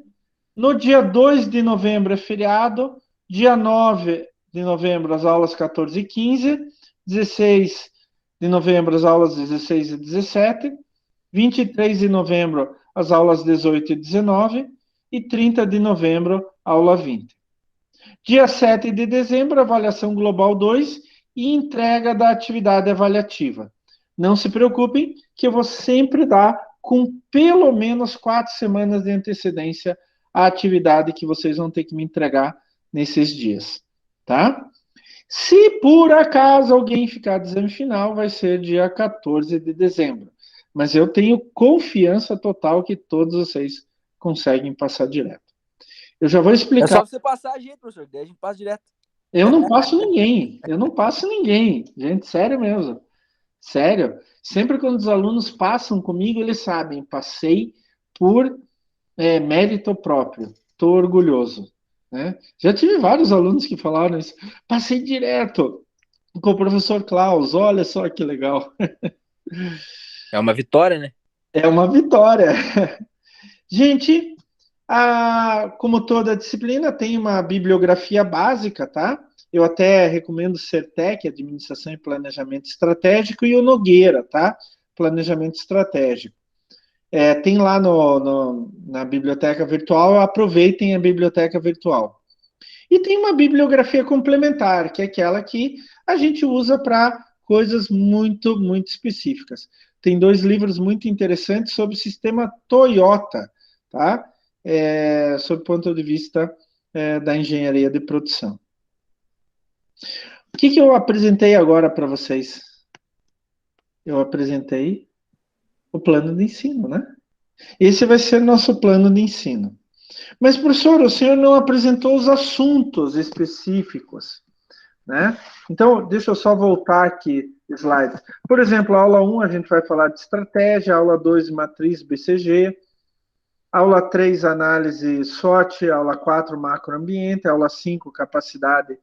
No dia 2 de novembro é feriado. Dia 9 de novembro, as aulas 14 e 15. 16 de novembro, as aulas 16 e 17. 23 de novembro, as aulas 18 e 19. E 30 de novembro, aula 20. Dia 7 de dezembro, avaliação global 2 e entrega da atividade avaliativa. Não se preocupem, que eu vou sempre dar com pelo menos 4 semanas de antecedência a atividade que vocês vão ter que me entregar nesses dias, tá? Se por acaso alguém ficar de exame final, vai ser dia 14 de dezembro. Mas eu tenho confiança total que todos vocês conseguem passar direto. Eu já vou explicar. É só você passar a gente, professor, daí a gente passa direto. Eu não passo ninguém, Gente, sério mesmo. Sério. Sempre quando os alunos passam comigo, eles sabem, passei por mérito próprio. Estou orgulhoso. Né? Já tive vários alunos que falaram isso. Passei direto com o professor Klaus. Olha só que legal. É uma vitória, né? É uma vitória. Gente, como toda disciplina, tem uma bibliografia básica, tá? Eu até recomendo o Certec, Administração e Planejamento Estratégico, e o Nogueira, tá? Planejamento Estratégico. Tem lá na biblioteca virtual, aproveitem a biblioteca virtual. E tem uma bibliografia complementar, que é aquela que a gente usa para coisas muito, muito específicas. Tem 2 livros muito interessantes sobre o sistema Toyota, tá? Sob o ponto de vista da engenharia de produção. O que eu apresentei agora para vocês? Eu apresentei o plano de ensino, né? Esse vai ser nosso plano de ensino. Mas, professor, o senhor não apresentou os assuntos específicos, né? Então, deixa eu só voltar aqui, slides. Por exemplo, a aula 1 a gente vai falar de estratégia, aula 2 matriz BCG, aula 3 análise SWOT, aula 4 macroambiente, aula 5 capacidade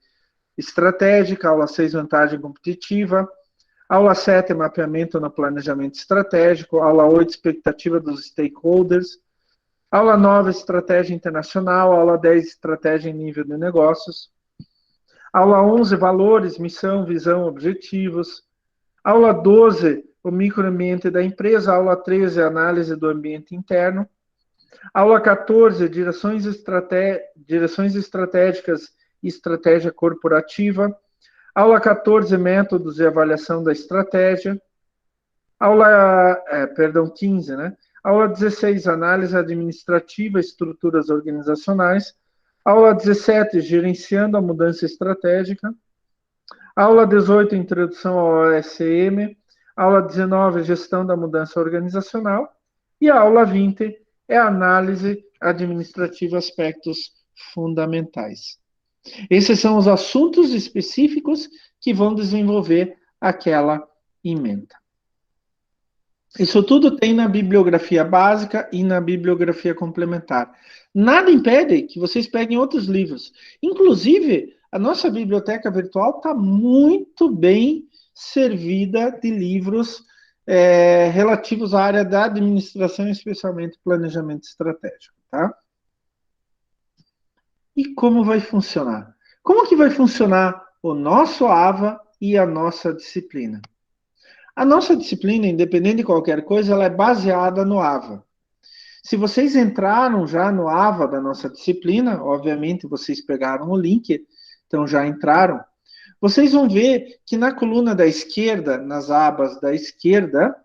estratégica, aula 6 vantagem competitiva, aula 7 mapeamento no planejamento estratégico, aula 8 expectativa dos stakeholders, aula 9 estratégia internacional, aula 10 estratégia em nível de negócios, aula 11 valores, missão, visão, objetivos, aula 12 o microambiente da empresa, aula 13 análise do ambiente interno, aula 14 direções estratégicas e estratégia corporativa, aula 14 métodos de avaliação da estratégia, aula 15, né? Aula 16, análise administrativa, estruturas organizacionais. Aula 17, gerenciando a mudança estratégica. Aula 18, introdução ao OSM. Aula 19, gestão da mudança organizacional. E a aula 20 é análise administrativa, aspectos fundamentais. Esses são os assuntos específicos que vão desenvolver aquela ementa. Isso tudo tem na bibliografia básica e na bibliografia complementar. Nada impede que vocês peguem outros livros. Inclusive, a nossa biblioteca virtual está muito bem servida de livros relativos à área da administração, especialmente planejamento estratégico. Tá? E como vai funcionar? Como que vai funcionar o nosso AVA e a nossa disciplina? A nossa disciplina, independente de qualquer coisa, ela é baseada no AVA. Se vocês entraram já no AVA da nossa disciplina, obviamente vocês pegaram o link, então já entraram, vocês vão ver que na coluna da esquerda, nas abas da esquerda,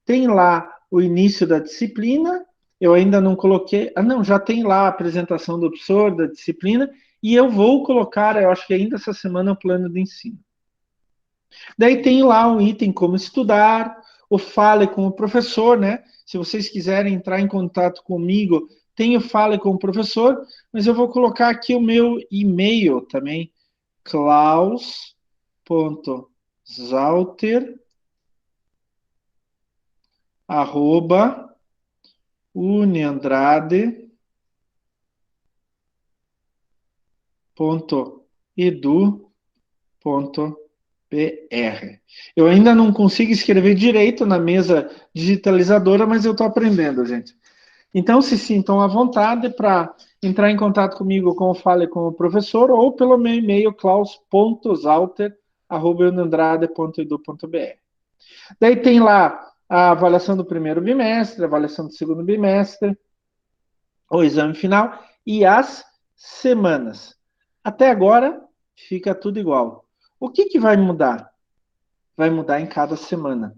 tem lá o início da disciplina, eu ainda não coloquei, já tem lá a apresentação do professor, da disciplina, e eu vou colocar, eu acho que ainda essa semana, o plano de ensino. Daí tem lá um item como estudar, o Fale com o Professor, né? Se vocês quiserem entrar em contato comigo, tem o Fale com o Professor, mas eu vou colocar aqui o meu e-mail também, klaus.zauter@uniandrade.edu.br. Eu ainda não consigo escrever direito na mesa digitalizadora, mas eu estou aprendendo, gente. Então, se sintam à vontade para entrar em contato comigo com o Fale com o Professor ou pelo meu e-mail klaus.zauter@uniandrade.edu.br. Daí tem lá a avaliação do primeiro bimestre, a avaliação do segundo bimestre, o exame final e as semanas. Até agora, fica tudo igual. O que vai mudar? Vai mudar em cada semana.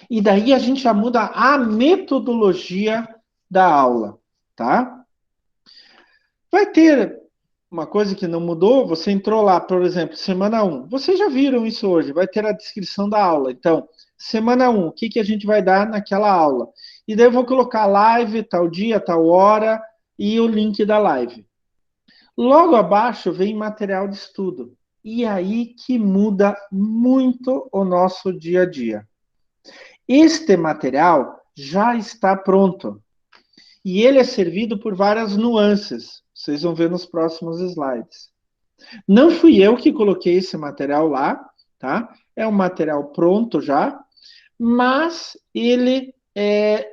E daí a gente já muda a metodologia da aula, tá? Vai ter uma coisa que não mudou, você entrou lá, por exemplo, semana 1. Vocês já viram isso hoje, vai ter a descrição da aula. Então, semana 1, o que a gente vai dar naquela aula? E daí eu vou colocar live, tal dia, tal hora, e o link da live. Logo abaixo vem material de estudo. E aí que muda muito o nosso dia a dia. Este material já está pronto. E ele é servido por várias nuances. Vocês vão ver nos próximos slides. Não fui eu que coloquei esse material lá, tá? É um material pronto já, mas ele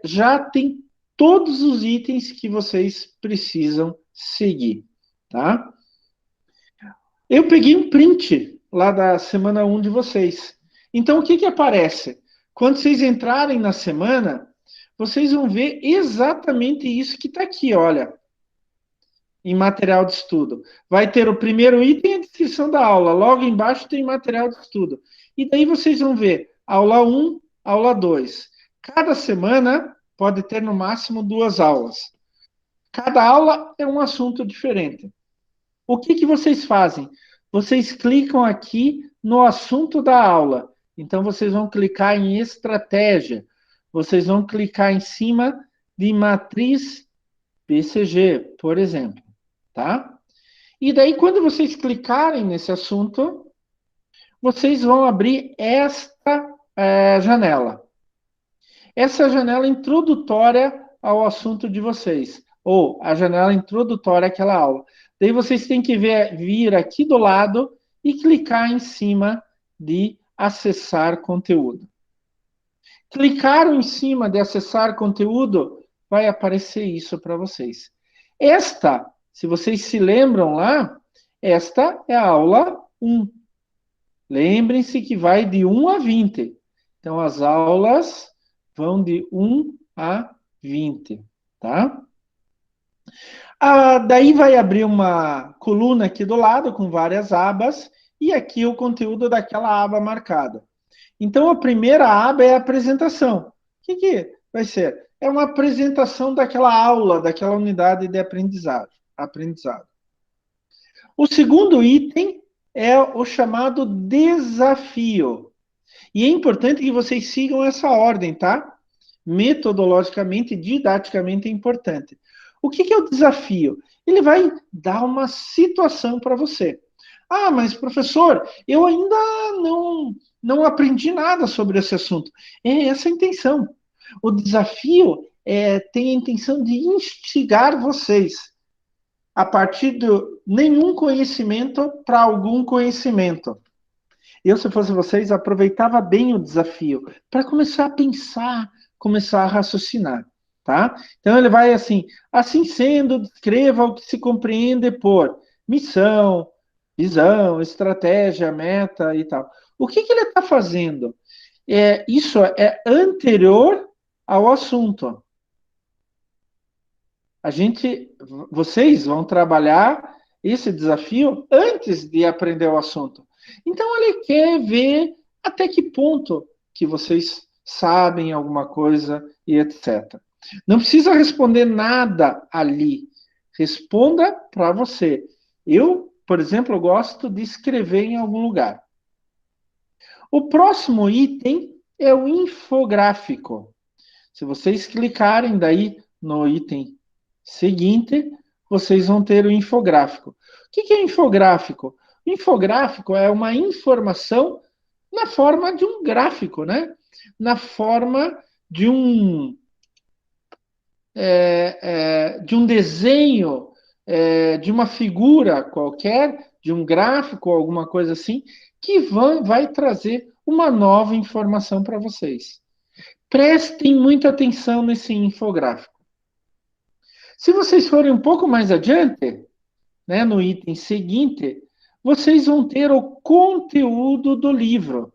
já tem todos os itens que vocês precisam seguir, tá? Eu peguei um print lá da semana 1 de vocês. Então, o que que aparece? Quando vocês entrarem na semana, vocês vão ver exatamente isso que está aqui, olha, em material de estudo. Vai ter o primeiro item, a descrição da aula. Logo embaixo tem material de estudo. E daí vocês vão ver aula 1, aula 2. Cada semana pode ter no máximo 2 aulas. Cada aula é um assunto diferente. O que que vocês fazem? Vocês clicam aqui no assunto da aula. Então, vocês vão clicar em estratégia. Vocês vão clicar em cima de matriz BCG, por exemplo. Tá? E daí, quando vocês clicarem nesse assunto, vocês vão abrir esta janela. Essa janela introdutória ao assunto de vocês, ou a janela introdutória àquela aula. Daí vocês têm que vir aqui do lado e clicar em cima de acessar conteúdo. Clicaram em cima de acessar conteúdo, vai aparecer isso para vocês. Esta, se vocês se lembram lá, esta é a aula 1. Lembrem-se que vai de 1 a 20. Então, as aulas vão de 1 a 20, tá? Daí vai abrir uma coluna aqui do lado com várias abas e aqui o conteúdo daquela aba marcada. Então, a primeira aba é a apresentação. O que vai ser? É uma apresentação daquela aula, daquela unidade de aprendizado. O segundo item é o chamado desafio. E é importante que vocês sigam essa ordem, tá? Metodologicamente, didaticamente é importante. O que é o desafio? Ele vai dar uma situação para você. Ah, mas professor, eu ainda não aprendi nada sobre esse assunto. É essa a intenção. O desafio tem a intenção de instigar vocês a partir de nenhum conhecimento para algum conhecimento. Eu, se fosse vocês, aproveitava bem o desafio para começar a pensar, começar a raciocinar, tá? Então ele vai assim sendo, descreva o que se compreende por missão, visão, estratégia, meta e tal. O que ele está fazendo? Isso é anterior ao assunto. Vocês vão trabalhar esse desafio antes de aprender o assunto. Então, ele quer ver até que ponto que vocês sabem alguma coisa e etc. Não precisa responder nada ali. Responda para você. Eu, por exemplo, gosto de escrever em algum lugar. O próximo item é o infográfico. Se vocês clicarem daí no item seguinte, vocês vão ter o infográfico. O que é infográfico? O infográfico é uma informação na forma de um gráfico, né? Na forma de um desenho, de uma figura qualquer, de um gráfico, alguma coisa assim, que vai trazer uma nova informação para vocês. Prestem muita atenção nesse infográfico. Se vocês forem um pouco mais adiante, né, no item seguinte, vocês vão ter o conteúdo do livro.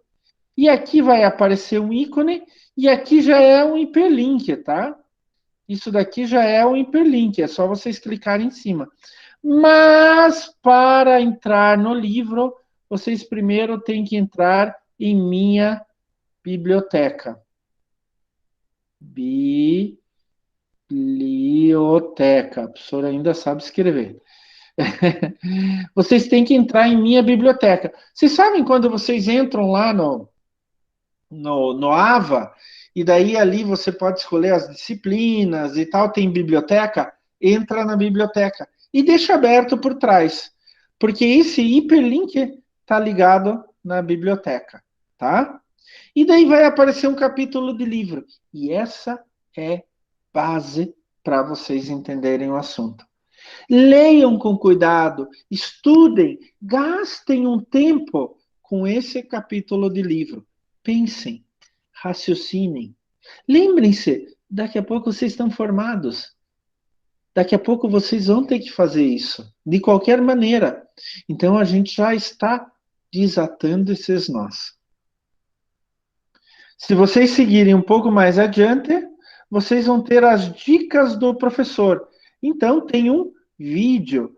E aqui vai aparecer um ícone, e aqui já é um hiperlink, tá? Isso daqui já é um hiperlink, é só vocês clicarem em cima. Mas, para entrar no livro, vocês primeiro têm que entrar em minha biblioteca. Biblioteca. A professora ainda sabe escrever. Vocês têm que entrar em minha biblioteca. Vocês sabem quando vocês entram lá no AVA, e daí ali você pode escolher as disciplinas e tal, tem biblioteca? Entra na biblioteca. E deixa aberto por trás. Porque esse hiperlink está ligado na biblioteca, tá? E daí vai aparecer um capítulo de livro. E essa é base para vocês entenderem o assunto. Leiam com cuidado, estudem, gastem um tempo com esse capítulo de livro. Pensem, raciocinem. Lembrem-se, daqui a pouco vocês estão formados. Daqui a pouco vocês vão ter que fazer isso, de qualquer maneira. Então a gente já está desatando esses nós. Se vocês seguirem um pouco mais adiante, vocês vão ter as dicas do professor. Então tem um vídeo.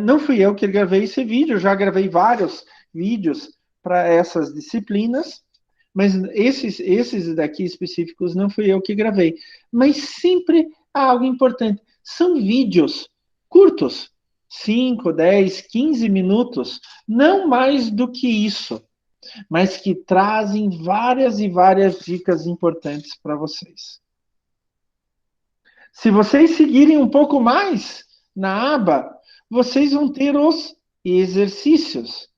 Não fui eu que gravei esse vídeo, já gravei vários vídeos para essas disciplinas, mas esses daqui específicos não fui eu que gravei. Mas sempre há algo importante. São vídeos curtos, 5, 10, 15 minutos, não mais do que isso, mas que trazem várias e várias dicas importantes para vocês. Se vocês seguirem um pouco mais na aba, vocês vão ter os exercícios.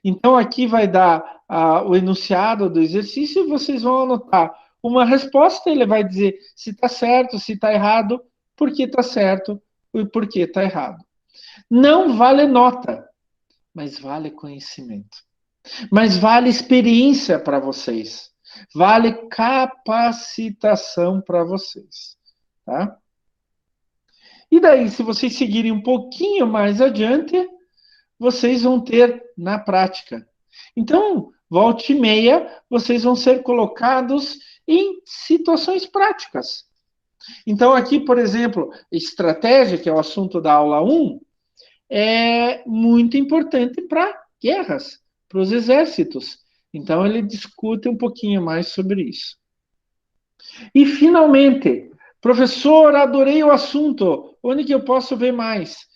Então, aqui vai dar o enunciado do exercício e vocês vão anotar uma resposta. Ele vai dizer se está certo, se está errado, por que está certo e por que está errado. Não vale nota, mas vale conhecimento. Mas vale experiência para vocês. Vale capacitação para vocês. Tá? E daí, se vocês seguirem um pouquinho mais adiante, vocês vão ter na prática. Então, volta e meia, vocês vão ser colocados em situações práticas. Então, aqui, por exemplo, estratégia, que é o assunto da aula 1, é muito importante para guerras, para os exércitos. Então, ele discute um pouquinho mais sobre isso. E, finalmente, professor, adorei o assunto. Onde que eu posso ver mais?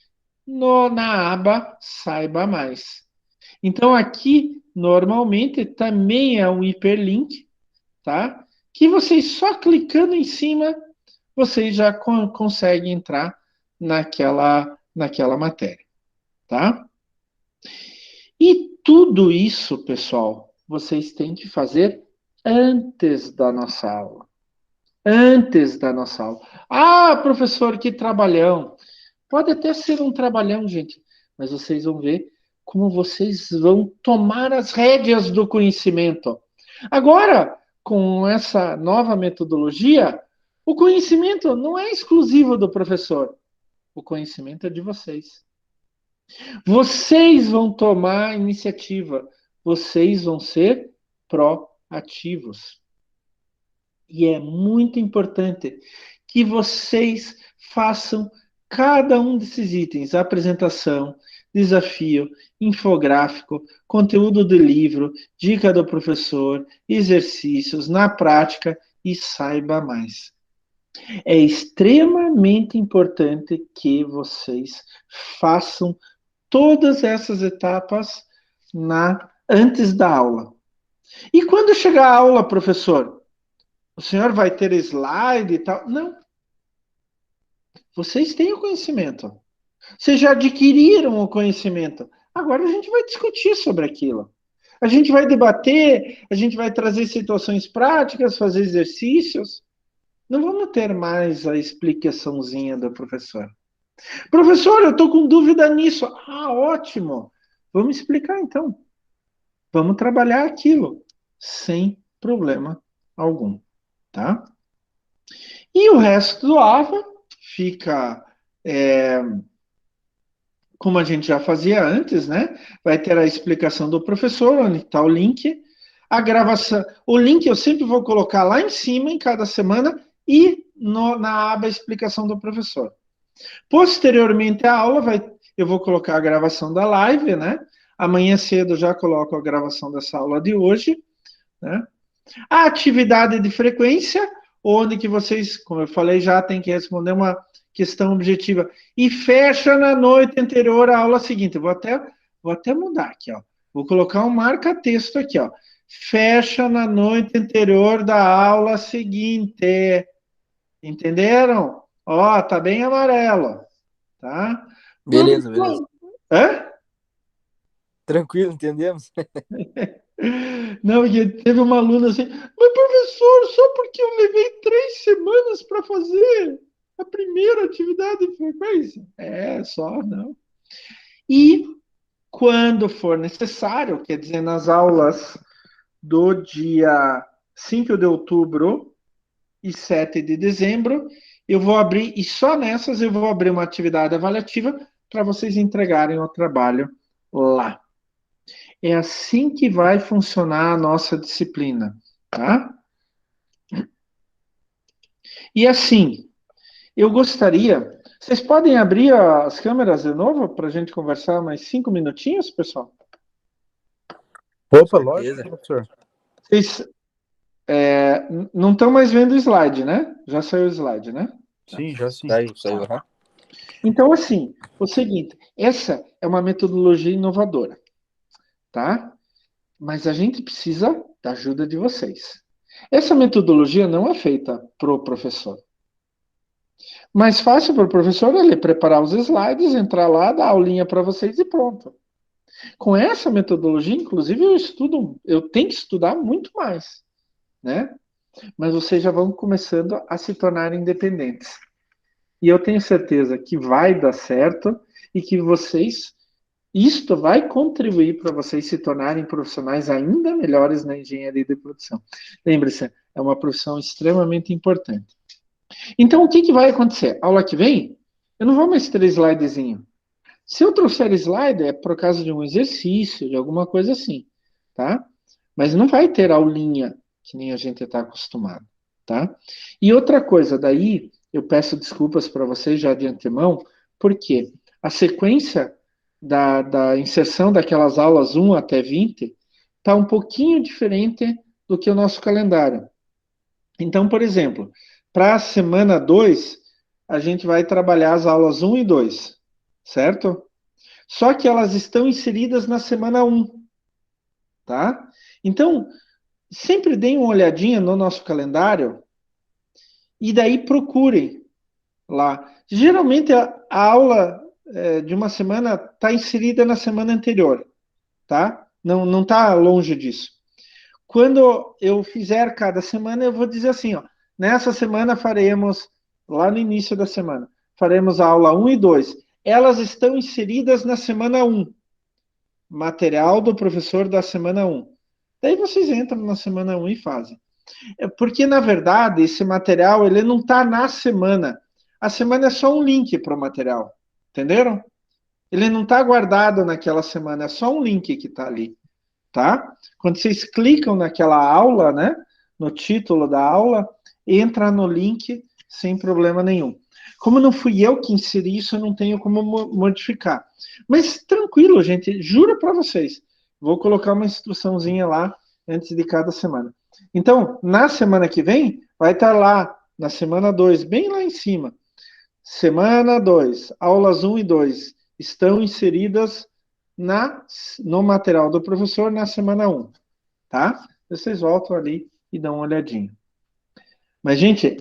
Na aba Saiba Mais. Então, aqui, normalmente, também é um hiperlink, tá? Que vocês só clicando em cima, vocês já conseguem entrar naquela matéria, tá? E tudo isso, pessoal, vocês têm que fazer antes da nossa aula. Antes da nossa aula. Ah, professor, que trabalhão. Pode até ser um trabalhão, gente, mas vocês vão ver como vocês vão tomar as rédeas do conhecimento. Agora, com essa nova metodologia, o conhecimento não é exclusivo do professor. O conhecimento é de vocês. Vocês vão tomar a iniciativa. Vocês vão ser proativos. E é muito importante que vocês façam cada um desses itens: apresentação, desafio, infográfico, conteúdo do livro, dica do professor, exercícios na prática e saiba mais. É extremamente importante que vocês façam todas essas etapas antes da aula. E quando chegar a aula, professor, o senhor vai ter slide e tal? Não. Vocês têm o conhecimento. Vocês já adquiriram o conhecimento. Agora a gente vai discutir sobre aquilo. A gente vai debater, a gente vai trazer situações práticas, fazer exercícios. Não vamos ter mais a explicaçãozinha do professor. Professor, eu estou com dúvida nisso. Ah, ótimo. Vamos explicar então. Vamos trabalhar aquilo sem problema algum, tá? E o resto do AVA fica como a gente já fazia antes, né? Vai ter a explicação do professor, onde está o link. A gravação, o link eu sempre vou colocar lá em cima, em cada semana, e na aba explicação do professor. Posteriormente à aula, eu vou colocar a gravação da live, né? Amanhã cedo já coloco a gravação dessa aula de hoje, né? A atividade de frequência, onde que vocês, como eu falei, já tem que responder uma questão objetiva. E fecha na noite anterior à aula seguinte. Vou até mudar aqui, ó. Vou colocar um marca-texto aqui, ó. Fecha na noite anterior da aula seguinte. Entenderam? Ó, tá bem amarelo, tá? Beleza, beleza. Hã? Tranquilo, entendemos? Não, e teve uma aluna assim, mas professor, só porque eu levei 3 semanas para fazer a primeira atividade de frequência. É, só não. E quando for necessário, quer dizer, nas aulas do dia 5 de outubro e 7 de dezembro, eu vou abrir, e só nessas eu vou abrir uma atividade avaliativa para vocês entregarem o trabalho lá. É assim que vai funcionar a nossa disciplina, tá? E assim, eu gostaria. Vocês podem abrir as câmeras de novo para a gente conversar mais 5 minutinhos, pessoal? Opa, Certeza. lógico, professor. Vocês não estão mais vendo o slide, né? Já saiu o slide, né? Sim, já sim. Saiu. Aham. Então, assim, o seguinte: essa é uma metodologia inovadora, tá? Mas a gente precisa da ajuda de vocês. Essa metodologia não é feita para o professor. Mais fácil para o professor é ele preparar os slides, entrar lá, dar aulinha para vocês e pronto. Com essa metodologia, inclusive, eu tenho que estudar muito mais, né? Mas vocês já vão começando a se tornar independentes. E eu tenho certeza que vai dar certo e que isto vai contribuir para vocês se tornarem profissionais ainda melhores na engenharia de produção. Lembre-se, é uma profissão extremamente importante. Então, o que vai acontecer? Aula que vem, eu não vou mais ter slidezinho. Se eu trouxer slide, é por causa de um exercício, de alguma coisa assim, tá? Mas não vai ter aulinha, que nem a gente está acostumado, tá? E outra coisa, daí, eu peço desculpas para vocês já de antemão, porque a sequência da inserção daquelas aulas 1 até 20 está um pouquinho diferente do que o nosso calendário. Então, por exemplo, para a semana 2, a gente vai trabalhar as aulas 1 e 2, certo? Só que elas estão inseridas na semana 1, tá? Então, sempre deem uma olhadinha no nosso calendário e daí procurem lá. Geralmente a aula de uma semana está inserida na semana anterior, tá? Não está longe disso. Quando eu fizer cada semana, eu vou dizer assim, ó, nessa semana faremos, lá no início da semana, faremos a aula 1 e 2. Elas estão inseridas na semana 1. Material do professor da semana 1. Daí vocês entram na semana 1 e fazem. Porque, na verdade, esse material ele não está na semana. A semana é só um link para o material. Entenderam? Ele não está guardado naquela semana, é só um link que está ali. Tá? Quando vocês clicam naquela aula, né, no título da aula, entra no link sem problema nenhum. Como não fui eu que inseri isso, eu não tenho como modificar. Mas tranquilo, gente, juro para vocês. Vou colocar uma instruçãozinha lá antes de cada semana. Então, na semana que vem, vai estar lá, na semana 2, bem lá em cima. Semana 2, aulas 1 e 2 estão inseridas no material do professor na semana 1, tá? Vocês voltam ali e dão uma olhadinha. Mas, gente,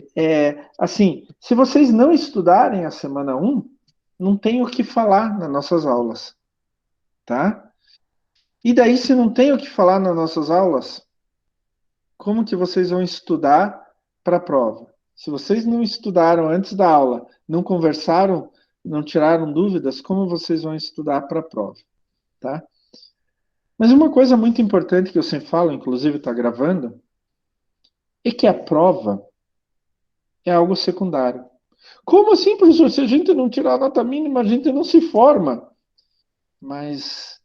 assim, se vocês não estudarem a semana 1, não tem o que falar nas nossas aulas, tá? E daí, se não tem o que falar nas nossas aulas, como que vocês vão estudar para a prova? Se vocês não estudaram antes da aula, não conversaram, não tiraram dúvidas, como vocês vão estudar para a prova, tá? Mas uma coisa muito importante que eu sempre falo, inclusive está gravando, é que a prova é algo secundário. Como assim, professor? Se a gente não tirar a nota mínima, a gente não se forma. Mas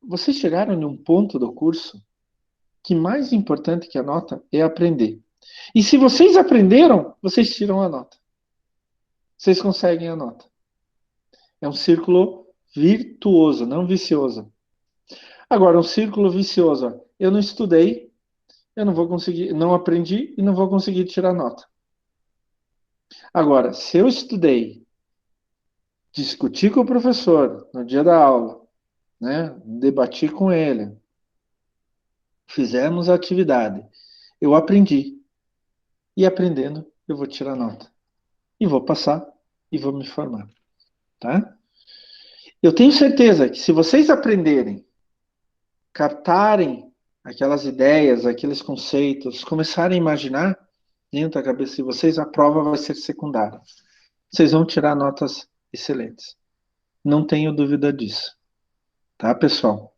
vocês chegaram em um ponto do curso que mais importante que a nota é aprender. E se vocês aprenderam, vocês tiram a nota. Vocês conseguem a nota. É um círculo virtuoso, não vicioso. Agora, um círculo vicioso. Ó, eu não estudei, eu não vou conseguir, não aprendi e não vou conseguir tirar nota. Agora, se eu estudei, discuti com o professor no dia da aula, né, debati com ele, fizemos a atividade, eu aprendi. E aprendendo, eu vou tirar nota. E vou passar e vou me formar. Tá? Eu tenho certeza que se vocês aprenderem captarem aquelas ideias, aqueles conceitos, começarem a imaginar dentro da cabeça de vocês, a prova vai ser secundária. Vocês vão tirar notas excelentes. Não tenho dúvida disso. Tá, pessoal?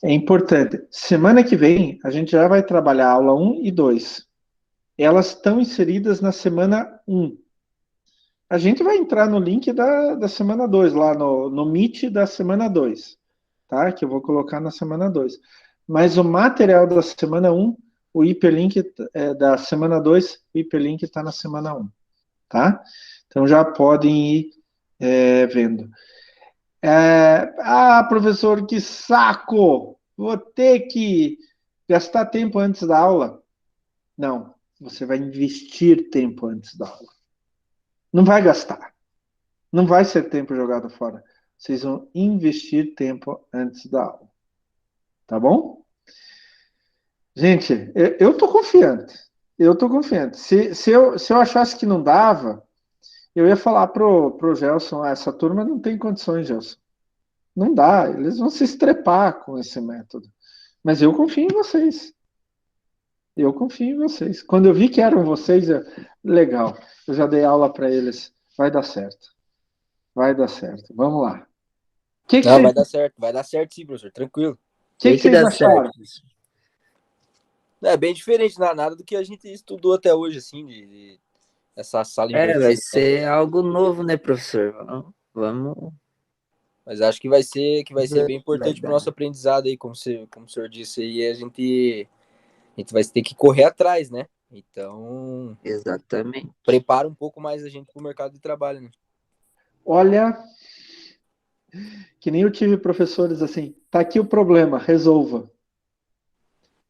É importante. Semana que vem, a gente já vai trabalhar a aula 1 e 2. Elas estão inseridas na semana 1. A gente vai entrar no link da semana 2, lá no Meet da semana 2, tá? Que eu vou colocar na semana 2. Mas o material da semana 1, o hiperlink da semana 2, o hiperlink está na semana 1, tá? Então já podem ir vendo. Professor, que saco! Vou ter que gastar tempo antes da aula. Não, você vai investir tempo antes da aula. Não vai gastar. Não vai ser tempo jogado fora. Vocês vão investir tempo antes da aula. Tá bom? Gente, eu tô confiante. Eu tô confiante. Se eu achasse que não dava, eu ia falar pro Gelson, essa turma não tem condições, Gelson. Não dá, eles vão se estrepar com esse método. Mas eu confio em vocês. Eu confio em vocês. Quando eu vi que eram vocês, legal. Eu já dei aula para eles. Vai dar certo. Vai dar certo. Vamos lá. Não, vai dar certo sim, professor, tranquilo. O que vocês acharam? É bem diferente, nada do que a gente estudou até hoje, assim, essa sala invertida. Vai ser algo novo, né, professor? Vamos. Mas acho que vai ser bem importante para o nosso aprendizado aí, como o senhor disse aí, a gente vai ter que correr atrás, né? Então, exatamente. Prepara um pouco mais a gente para o mercado de trabalho, né? Olha, que nem eu tive professores assim, tá aqui o problema, resolva.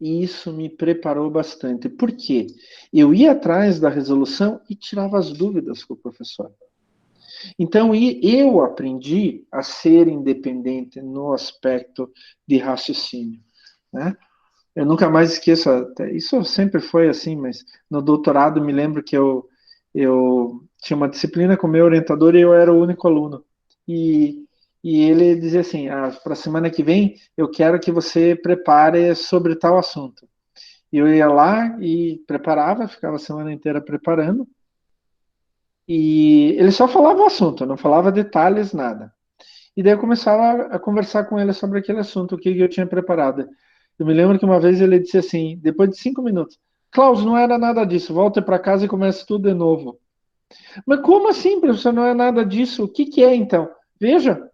E isso me preparou bastante. Por quê? Eu ia atrás da resolução e tirava as dúvidas com o professor. Então, eu aprendi a ser independente no aspecto de raciocínio, né? Eu nunca mais esqueço, isso sempre foi assim, mas no doutorado me lembro que eu tinha uma disciplina com o meu orientador e eu era o único aluno. E ele dizia assim, para a semana que vem eu quero que você prepare sobre tal assunto. E eu ia lá e preparava, ficava a semana inteira preparando. E ele só falava o assunto, não falava detalhes, nada. E daí eu começava a conversar com ele sobre aquele assunto, o que eu tinha preparado. Eu me lembro que uma vez ele disse assim, depois de 5 minutos, Klaus, não era nada disso, volta para casa e comece tudo de novo. Mas como assim, professor, não é nada disso? O que é então? Veja.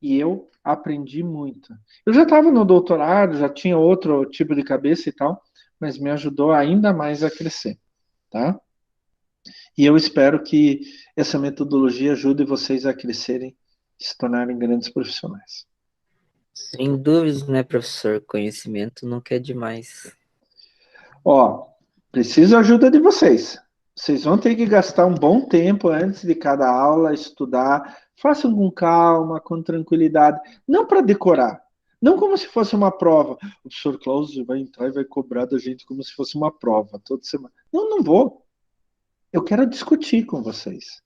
E eu aprendi muito. Eu já estava no doutorado, já tinha outro tipo de cabeça e tal, mas me ajudou ainda mais a crescer, tá? E eu espero que essa metodologia ajude vocês a crescerem, se tornarem grandes profissionais. Sem dúvidas, né, professor? Conhecimento nunca é demais. Preciso da ajuda de vocês. Vocês vão ter que gastar um bom tempo antes de cada aula, estudar. Façam com calma, com tranquilidade. Não para decorar. Não como se fosse uma prova. O professor Klaus vai entrar e vai cobrar da gente como se fosse uma prova toda semana. Não vou. Eu quero discutir com vocês.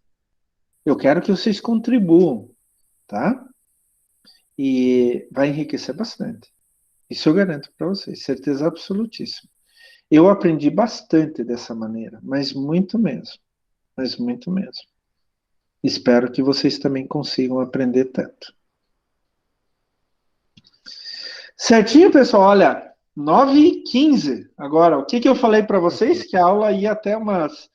Eu quero que vocês contribuam, tá? E vai enriquecer bastante. Isso eu garanto para vocês, certeza absolutíssima. Eu aprendi bastante dessa maneira, mas muito mesmo. Mas muito mesmo. Espero que vocês também consigam aprender tanto. Certinho, pessoal? Olha, 9h15 agora. O que eu falei para vocês? Que a aula ia até umas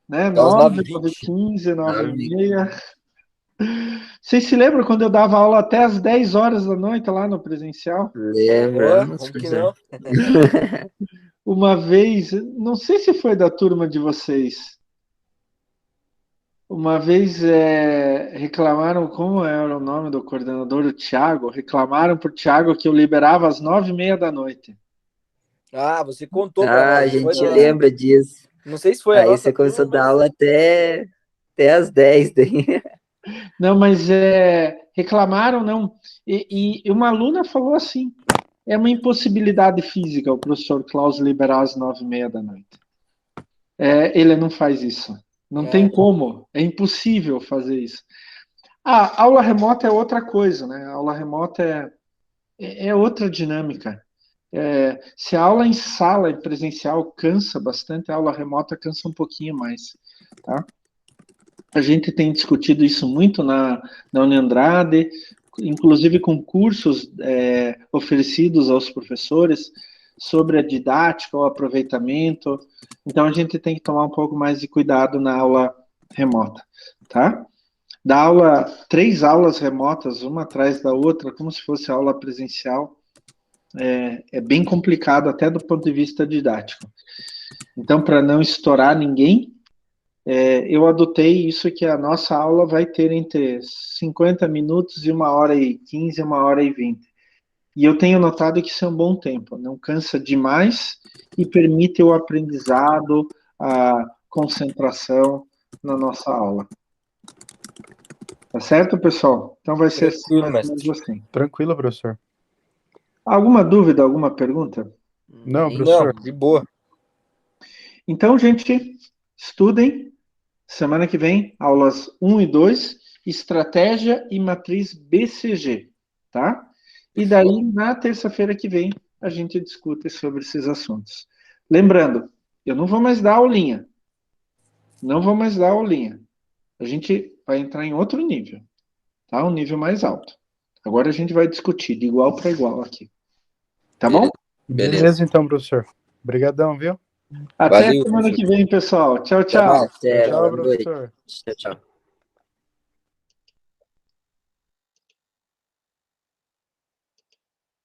9, 9h15, 9h30. Vocês se lembram quando eu dava aula até às 10 horas da noite lá no presencial? Lembramos, como que não? Uma vez, não sei se foi da turma de vocês, uma vez reclamaram, como era o nome do coordenador, o Thiago, reclamaram por Thiago que eu liberava às 9h30 da noite. Você contou para nós. A gente lembra disso. Não sei se foi a nossa. Aí você começou a dar aula até às 10 daí. Não, mas reclamaram, não. E uma aluna falou assim, é uma impossibilidade física o professor Klaus liberar às 9h30 da noite. Ele não faz isso. Não tem como. É impossível fazer isso. A aula remota é outra coisa, né? A aula remota é outra dinâmica. Se a aula em sala e presencial cansa bastante, a aula remota cansa um pouquinho mais, tá? A gente tem discutido isso muito na Uniandrade, inclusive com cursos oferecidos aos professores sobre a didática, o aproveitamento. Então, a gente tem que tomar um pouco mais de cuidado na aula remota, tá? Da aula, 3 aulas remotas, uma atrás da outra, como se fosse aula presencial, é bem complicado até do ponto de vista didático. Então, para não estourar ninguém, eu adotei isso que a nossa aula vai ter entre 50 minutos e 1h15, 1h20. E eu tenho notado que isso é um bom tempo, não cansa demais e permite o aprendizado, a concentração na nossa aula. Tá certo, pessoal? Então vai ser Tranquilo, mais ou menos assim. Tranquilo, professor. Alguma dúvida, alguma pergunta? Não, professor. Não, de boa. Então, gente, estudem. Semana que vem, aulas 1 e 2, estratégia e matriz BCG, tá? E daí, na terça-feira que vem, a gente discute sobre esses assuntos. Lembrando, eu não vou mais dar aulinha. Não vou mais dar aulinha. A gente vai entrar em outro nível, tá? Um nível mais alto. Agora a gente vai discutir de igual para igual aqui. Tá bom? Beleza, então, professor. Obrigadão, viu? Até Valeu, semana professor. que vem, pessoal. Tchau, Até tchau. mais. Até, Tchau, boa noite. professor. Tchau, tchau.